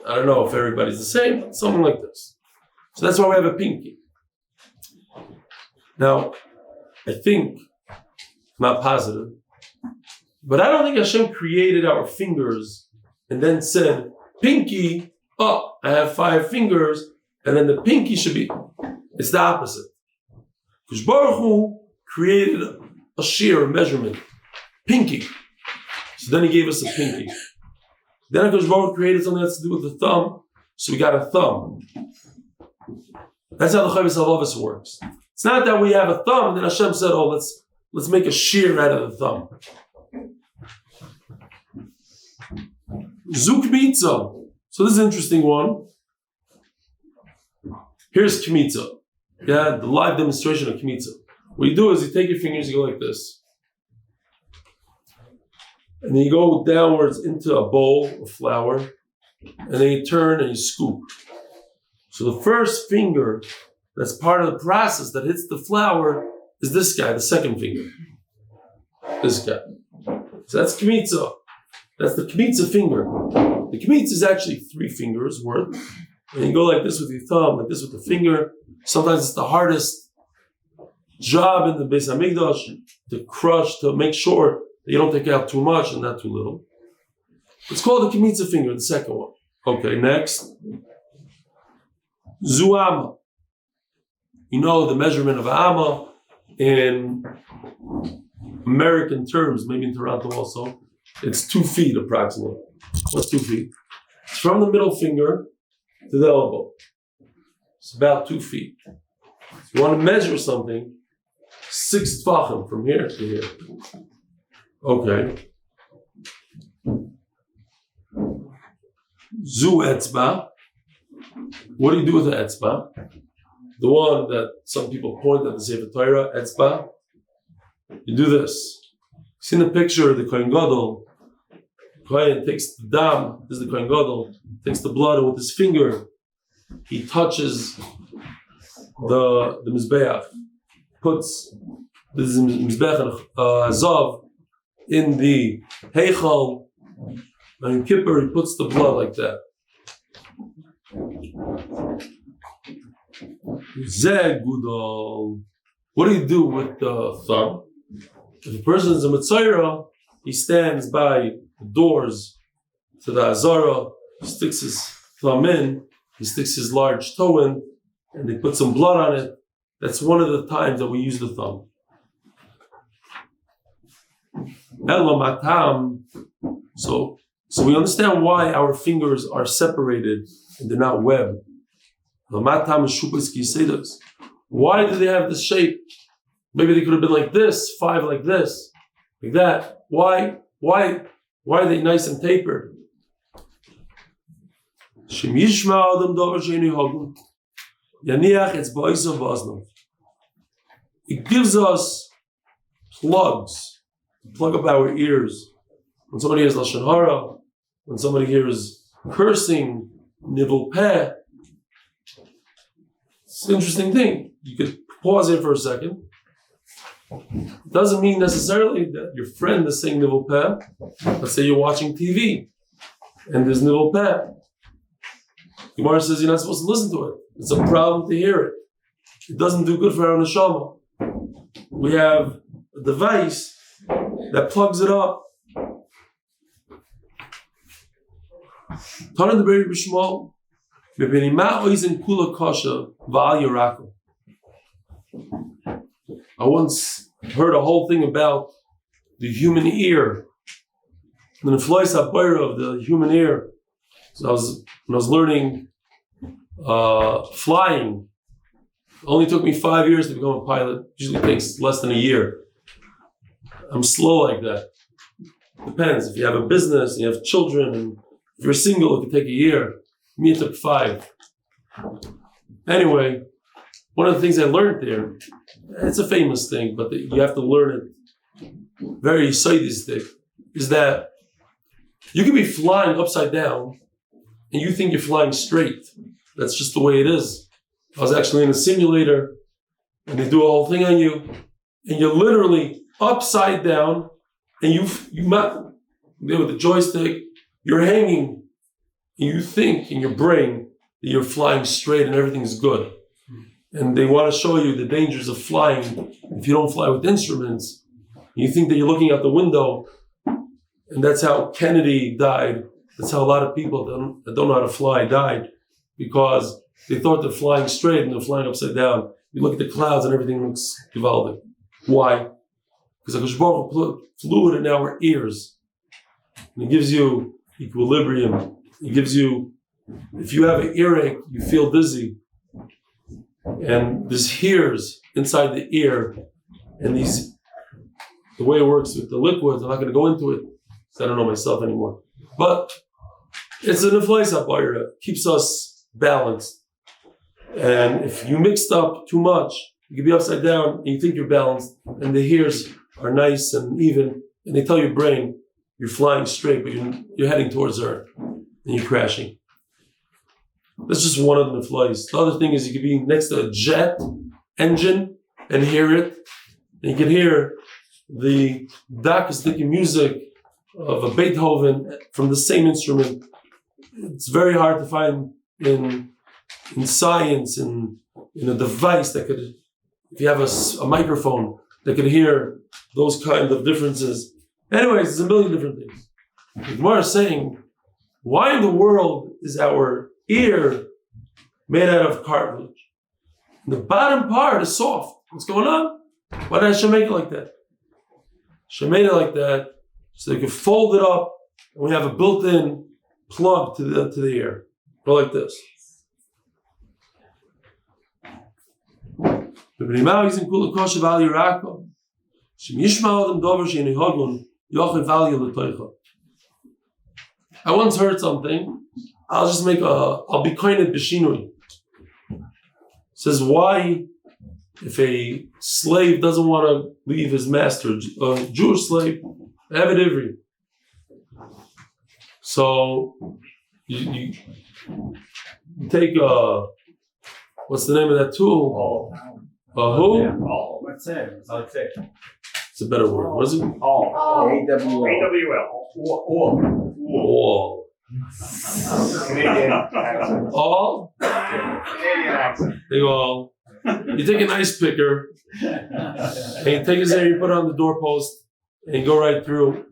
I don't know if everybody's the same, but something like this. So that's why we have a pinky. Now, I think, not positive, but I don't think Hashem created our fingers and then said, pinky, oh, I have 5 fingers, and then the pinky should be, it's the opposite. Because Baruch created a shear, a measurement, pinky. So then he gave us a pinky. Then Hakadosh Baruch created something that has to do with the thumb, so we got a thumb. That's how the Chovos HaLevavos works. It's not that we have a thumb, and then Hashem said, oh, let's make a shear out of the thumb. Zu kmitza. So this is an interesting one. Here's kmitza. Yeah, the live demonstration of kmitza. What you do is you take your fingers, you go like this. And then you go downwards into a bowl of flour. And then you turn and you scoop. So the first finger that's part of the process that hits the flour is this guy, the second finger. This guy. So that's kmitza. That's the kmitza finger. The kmitza is actually 3 fingers worth. And you go like this with your thumb, like this with the finger. Sometimes it's the hardest job in the Beis Hamikdash to crush, to make sure that you don't take out too much and not too little. It's called the kmitza finger, the second one. Okay, next. Zuama. You know the measurement of amma in American terms, maybe in Toronto also. It's 2 feet approximately. What's 2 feet? It's from the middle finger to the elbow. It's about 2 feet. If you want to measure something, 6 tfachim from here to here. Okay. Zu etzba. What do you do with the etzba? The one that some people point at the Sefer Torah, etzba. You do this. See in the picture of the Kohen Gadol. Kohen takes the dam, this is the Kohen Gadol, takes the blood, and with his finger, he touches the Mizbeach, puts the Mizbeach Azav in the Heichal, and in Kippur, he puts the blood like that. Zegudol. What do you do with the thumb? If a person is a Mitzayra, he stands by the doors to the Azara, he sticks his thumb in, he sticks his large toe in, and they put some blood on it. That's one of the times that we use the thumb. So we understand why our fingers are separated and they're not webbed. Why do they have this shape? Maybe they could have been like this, 5 like this, like that. Why are they nice and tapered? It gives us plugs to plug up our ears. When somebody hears Lashon Hara, when somebody hears cursing, nivel peh, it's an interesting thing. You could pause here for a second. It doesn't mean necessarily that your friend is saying nivel peh. Let's say you're watching TV and there's nivel peh. Gemara says you're not supposed to listen to it. It's a problem to hear it. It doesn't do good for our neshama. We have a device that plugs it up. I once heard a whole thing about the human ear, the neflois habayra of the human ear. So when I was learning flying, it only took me 5 years to become a pilot. Usually takes less than a year. I'm slow like that. Depends. If you have a business, and you have children, and if you're single, it could take a year. Me, it took 5. Anyway, one of the things I learned there, it's a famous thing, but you have to learn it very sadistic, is that you can be flying upside down and you think you're flying straight. That's just the way it is. I was actually in a simulator and they do a whole thing on you and you're literally upside down and you with the joystick, you're hanging and you think in your brain that you're flying straight and everything's good. And they want to show you the dangers of flying if you don't fly with instruments. You think that you're looking out the window, and that's how Kennedy died. That's how a lot of people that don't know how to fly died, because they thought they're flying straight and they're flying upside down. You look at the clouds and everything looks gewaldig. Why? Because HaKadosh Baruch Hu put fluid in our ears. And it gives you equilibrium. It gives you if you have an earache, you feel dizzy, and there's hairs inside the ear, and the way it works with the liquids, I'm not going to go into it because I don't know myself anymore. But it's an influenza barrier, keeps us balanced. And if you mixed up too much, you could be upside down and you think you're balanced, and the hairs are nice and even, and they tell your brain you're flying straight, but you're heading towards Earth and you're crashing. That's just one of the flies. The other thing is you could be next to a jet engine and hear it, and you can hear the darkest music of a Beethoven from the same instrument. It's very hard to find in science, in a device that could, if you have a microphone that could hear those kind of differences. Anyways, there's a million different things. The Gemara is saying, why in the world is our ear made out of cartilage? The bottom part is soft. What's going on? Why did Hashem make it like that? Hashem made it like that so they could fold it up, and we have a built-in plug to the ear. Go like this. I once heard something. I'll be coined b'shinui. Says, why, if a slave doesn't want to leave his master, a Jewish slave, have it every. So you take what's the name of that tool? Who? What's it? It's a better word. What is it? AWL. Wall. Canadian accent. All? Canadian accent. They go, you take an ice picker, and you take his hair, you put it on the doorpost, and you go right through.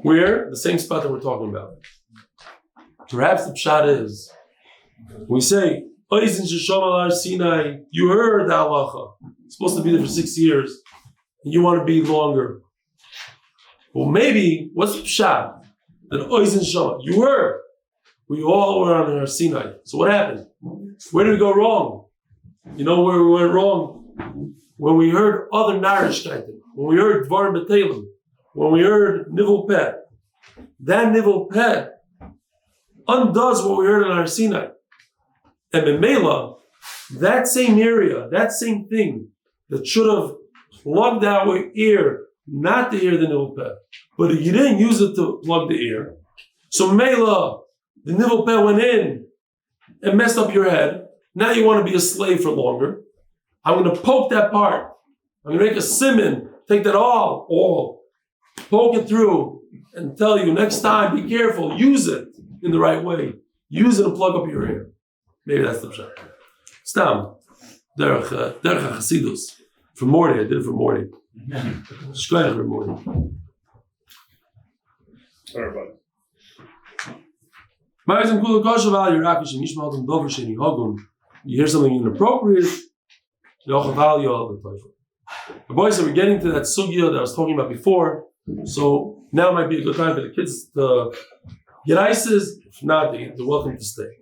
Where? The same spot that we're talking about. Perhaps the pshat is, we say, Sinai, you heard the hatzlacha. It's supposed to be there for 6 years, and you want to be longer. Well, maybe, what's the pshat? That Oizen Shama, you heard. We all were on our Sinai. So what happened? Where did we go wrong? You know where we went wrong? When we heard other Narishkaitim, when we heard Dvar B'Telim, when we heard Nivel Peh. That Nivel Peh undoes what we heard on our Sinai. And Memela, that same area, that same thing that should have plugged our ear, not to hear the Nivel Peh, but you didn't use it to plug the ear. So Memela, the Nivel Peh went in and messed up your head. Now you want to be a slave for longer. I'm going to poke that part. I'm going to make a simon, take that all, poke it through, and tell you next time, be careful, use it in the right way. Use it to plug up your ear. Maybe that's the pshat. Stam, derech Chasidus. For Morty, I did it for Morty. Shkoyach for Morty. Everybody. You hear something inappropriate, the boys said we're getting to that sugya that I was talking about before, so now might be a good time for the kids to get ices. If not, they're welcome to stay.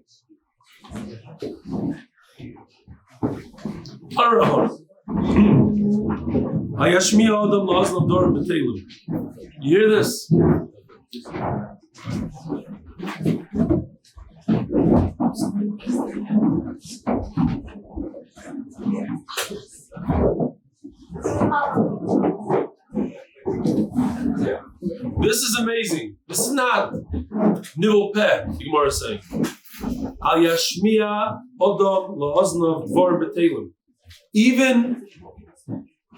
You hear this? This is amazing. This is not Nivel Peh, the Gemara is saying. Al Yashmiya Odom La'oznav Dvar B'Telim.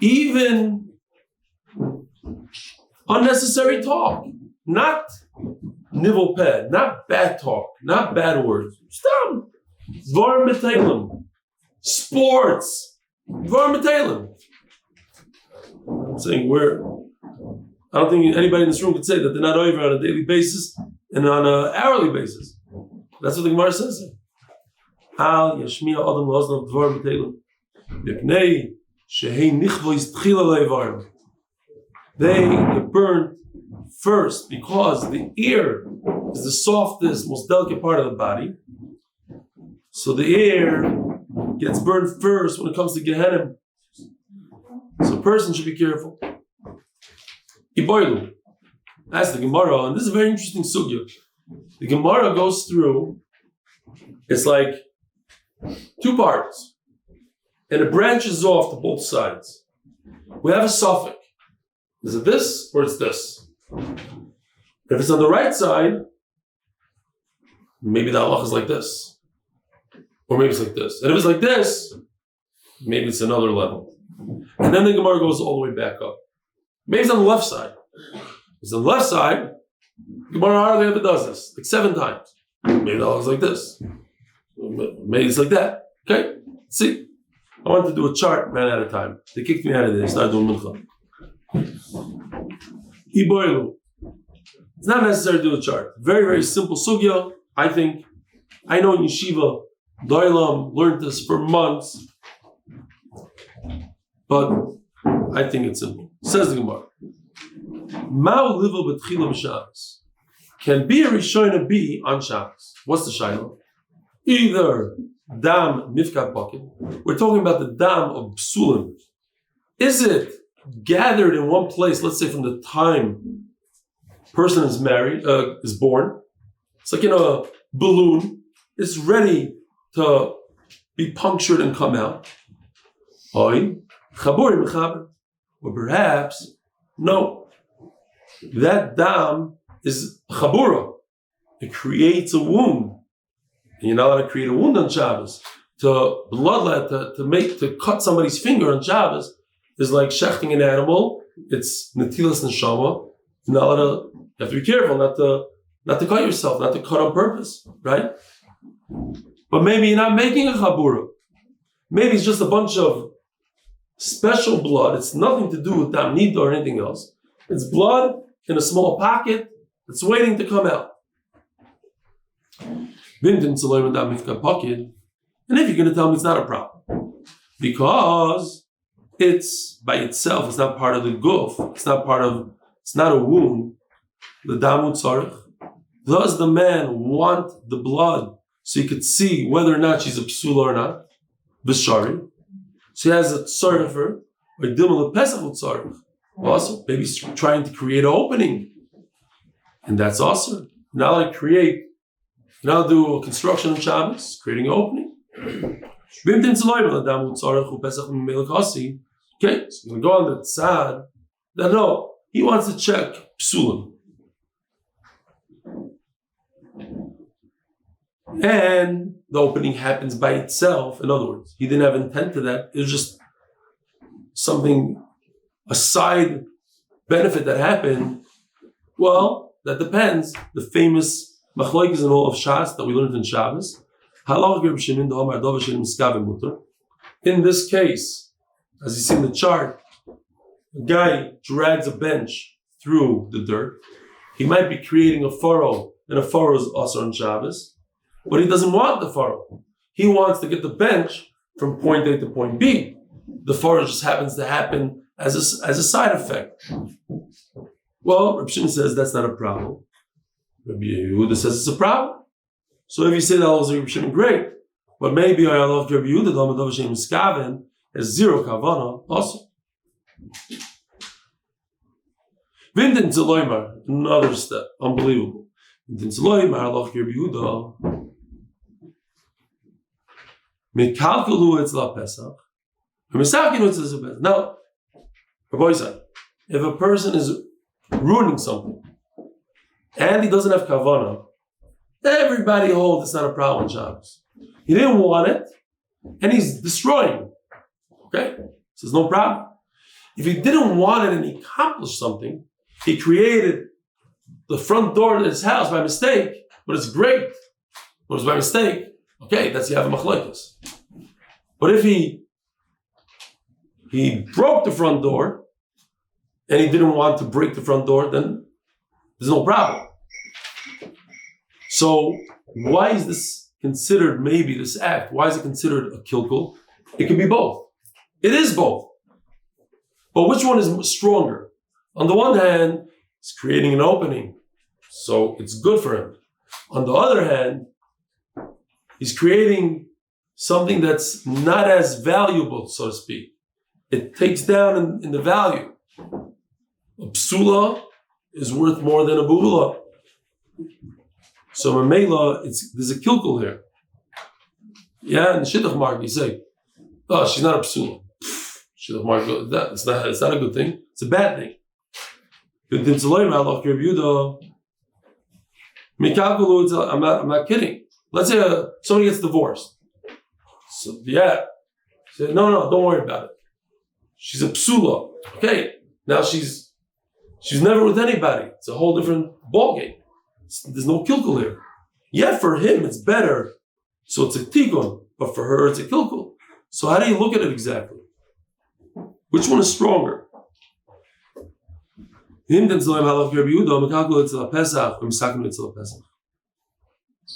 Even unnecessary talk, not Nivel Peh, not bad talk, not bad words. Stop. Dvar B'Telim. Sports. Dvar B'Telim. I'm saying I don't think anybody in this room could say that they're not over on a daily basis and on an hourly basis. That's what the Gemara says. Al Yashmiya Adam La'oznav Dvar B'Telim. Yipnei Shehei Nichvois Tchila Le'varim. They get burned first because the ear is the softest, most delicate part of the body. So the ear gets burned first when it comes to Gehenna. So a person should be careful. Iboilu. That's the Gemara, and this is a very interesting sugya. The Gemara goes through, it's like two parts, and it branches off to both sides. We have a suffix. Is it this or it's this? If it's on the right side, maybe the halacha is like this. Or maybe it's like this. And if it's like this, maybe it's another level. And then the Gemara goes all the way back up. Maybe it's on the left side. If it's on the left side, Gemara hardly ever does this, like 7 times. Maybe the halacha is like this. Maybe it's like that. Okay? Let's see. I wanted to do a chart, ran out of time. They kicked me out of there. They started doing mincha. Iboilu. It's not necessary to do a chart. Very, very simple sugya. I think. I know in yeshiva, Doilam learned this for months. But I think it's simple. Says the Gemara. Ma'u livo b'tchila b'Shabbos. Can be a Rishona be on Shabbos. What's the shayla? Either dam mifkat bucket. We're talking about the dam of psulim. Is it gathered in one place, let's say from the time person is married, is born? It's like in a balloon. It's ready to be punctured and come out. Or perhaps, no. That dam is chabura. It creates a wound. And you're not allowed to create a wound on Shabbos. To bloodlet, to cut somebody's finger on Shabbos is like shechting an animal. It's netilas neshama. You have to be careful not to cut yourself, not to cut on purpose, right? But maybe you're not making a chabura. Maybe it's just a bunch of special blood. It's nothing to do with damnita or anything else. It's blood in a small pocket that's waiting to come out. And if you're going to tell me it's not a problem, because it's by itself, it's not part of the guf, it's not a wound, the damu tzarech. Does the man want the blood so he could see whether or not she's a psula or not? B'shari. So he has a tzarech for her, or dimel pesach tzarech. Also, maybe he's trying to create an opening. And that's awesome. Now I create. Now do a construction on Shabbos, creating an opening. Okay, so you're going to go on the tzad. No, he wants to check psulim. And the opening happens by itself. In other words, he didn't have intent to that. It was just something, a side benefit that happened. Well, that depends. The famous Machlokes and all of Shas that we learned in Shabbos. In this case, as you see in the chart, a guy drags a bench through the dirt. He might be creating a furrow, and a furrow is also on Shabbos, but he doesn't want the furrow. He wants to get the bench from point A to point B. The furrow just happens to happen as a side effect. Well, Reb Shimon says that's not a problem. Rabbi Yehuda says it's a problem. So if you say that also Reb Shimon, great. But maybe I love Rabbi Yehuda, Dama Shem Skaven, has 0 kavana also. Vindin Zeloimar, another step, unbelievable. Vindin Zeloimar, I love Rabbi Yehuda. Mekalkalu etzla Pesach. Mesakinu etzla Pesach. Now, Rabbi Oziel, if a person is ruining something, and he doesn't have kavana, everybody holds it's not a problem on Shabbos. He didn't want it, and he's destroying. Okay? So there's no problem. If he didn't want it and he accomplished something, he created the front door of his house by mistake, but it's great. But it's by mistake. Okay, that's the Yavah Machlokes. But if he broke the front door, and he didn't want to break the front door, then there's no problem. So why is this considered, maybe this act, why is it considered a kilkul? It can be both. It is both. But which one is stronger? On the one hand, He's creating an opening. So it's good for him. On the other hand, he's creating something that's not as valuable, so to speak. It takes down in the value. A psula is worth more than a bula. So Mamela, there's a kilkul here. Yeah, in the shidduch market, you say, oh, she's not a psula. Shidduch market, it's not a good thing. It's a bad thing. I'm not kidding. Let's say somebody gets divorced. So yeah, say, no, don't worry about it. She's a psula. Okay, now she's never with anybody. It's a whole different ballgame. There's no kilkul here. Yet for him it's better, so it's a tikkun, but for her it's a kilkul. So how do you look at it exactly? Which one is stronger?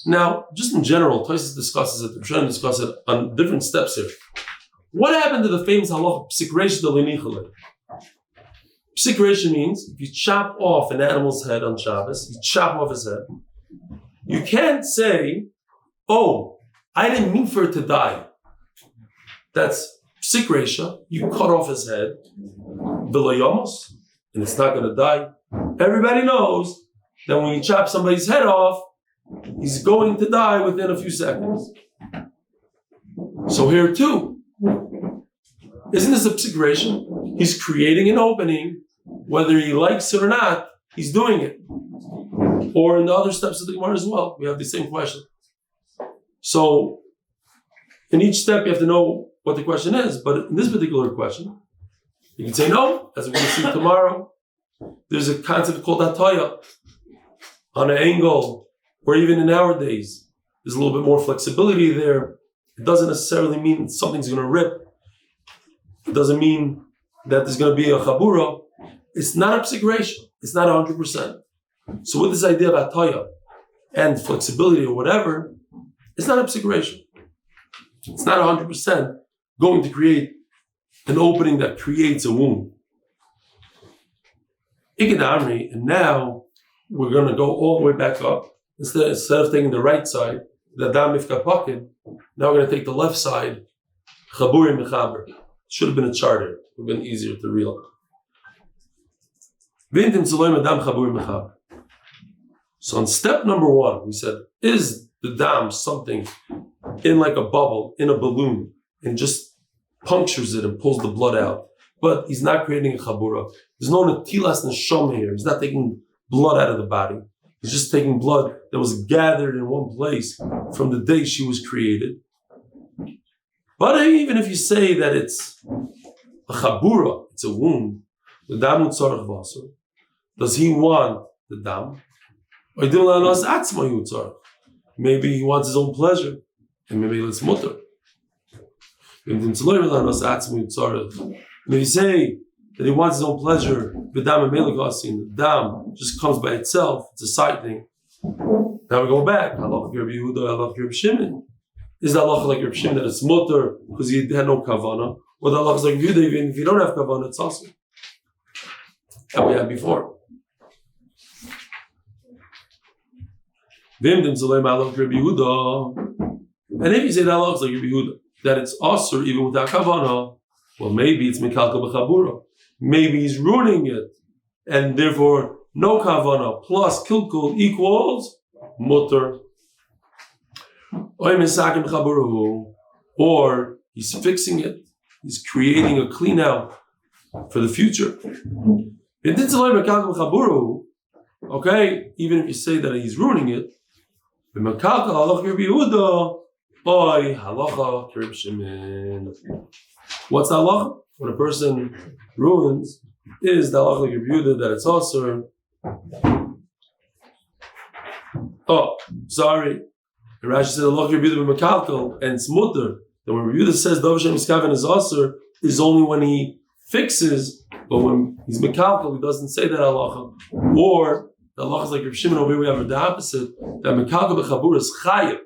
Now, just in general, Tosfos discusses it. We're trying to discuss it on different steps here. What happened to the famous halacha psik reisha d'linichale? Psik reisha means if you chop off an animal's head on Shabbos, you chop off his head. You can't say, "Oh, I didn't mean for it to die." That's psik reisha. You cut off his head, v'lo and it's not going to die. Everybody knows that when you chop somebody's head off, he's going to die within a few seconds. So here too, isn't this a psik reisha? He's creating an opening, whether he likes it or not, he's doing it. Or in the other steps of the Gemara as well, we have the same question. So in each step you have to know what the question is, but in this particular question, you can say no, as we're going to see tomorrow. There's a concept called hataya. On an angle, or even in our days, there's a little bit more flexibility there. It doesn't necessarily mean something's going to rip. It doesn't mean that there's going to be a chabura. It's not a psik reisha. It's not 100%. So with this idea of hataya and flexibility or whatever, it's not a psik reisha. It's not 100% going to create an opening that creates a wound. And now we're going to go all the way back up. Instead of taking the right side, the dam mifka pocket, now we're going to take the left side, chaburi mechaber. Should have been a charter. It would have been easier to realize. So on step number one, we said, is the dam something in like a bubble, in a balloon, and just punctures it and pulls the blood out? But he's not creating a chabura. There's no netilas neshama here. He's not taking blood out of the body. He's just taking blood that was gathered in one place from the day she was created. But even if you say that it's a chabura, it's a wound, the dam utzarech vaser, does he want the dam? Maybe he wants his own pleasure, and maybe it's mutter. If you say that he wants his own pleasure, the dam just comes by itself, it's a side thing. Now we go back. Halacha Rabbi Yehuda, halacha Rabbi Shimon. Is the halacha like Rabbi Shimon that it's mutter because he had no kavana? Or the halacha is like Yehuda, even if you don't have kavana, it's also that we had before. And if you say that halacha is like Rabbi Yehuda, that it's also even without kavana, well, maybe it's mikalka b'chabura. Maybe he's ruining it, and therefore no kavana plus kilkul equals mutter. Or he's fixing it. He's creating a clean out for the future. Okay, even if you say that he's ruining it, what's the halacha? When a person ruins, is the halacha like Rabbi Yehuda that it's also. Oh, sorry. The Rashi said halacha Rabbi Yehuda b'makalkel and it's mutter. Then when Rabbi Yehuda says Dov Shem Miskaven is also is only when he fixes, but when he's mekalkel, he doesn't say that halacha. Or the halacha is like Rabbi Shimon over here. We have the opposite that mekalkel b'chabur is chayiv.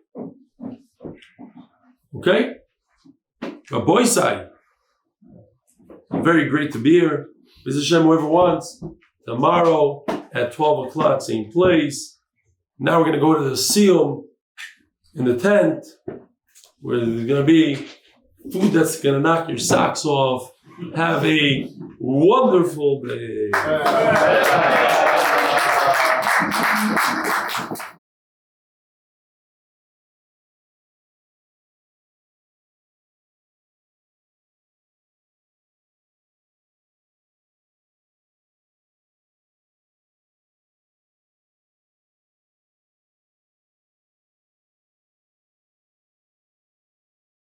Okay, a boy side. Very great to be here. B'ez Hashem, whoever wants tomorrow at 12 o'clock, same place. Now we're going to go to the Siyum in the tent, where there's going to be food that's going to knock your socks off. Have a wonderful day.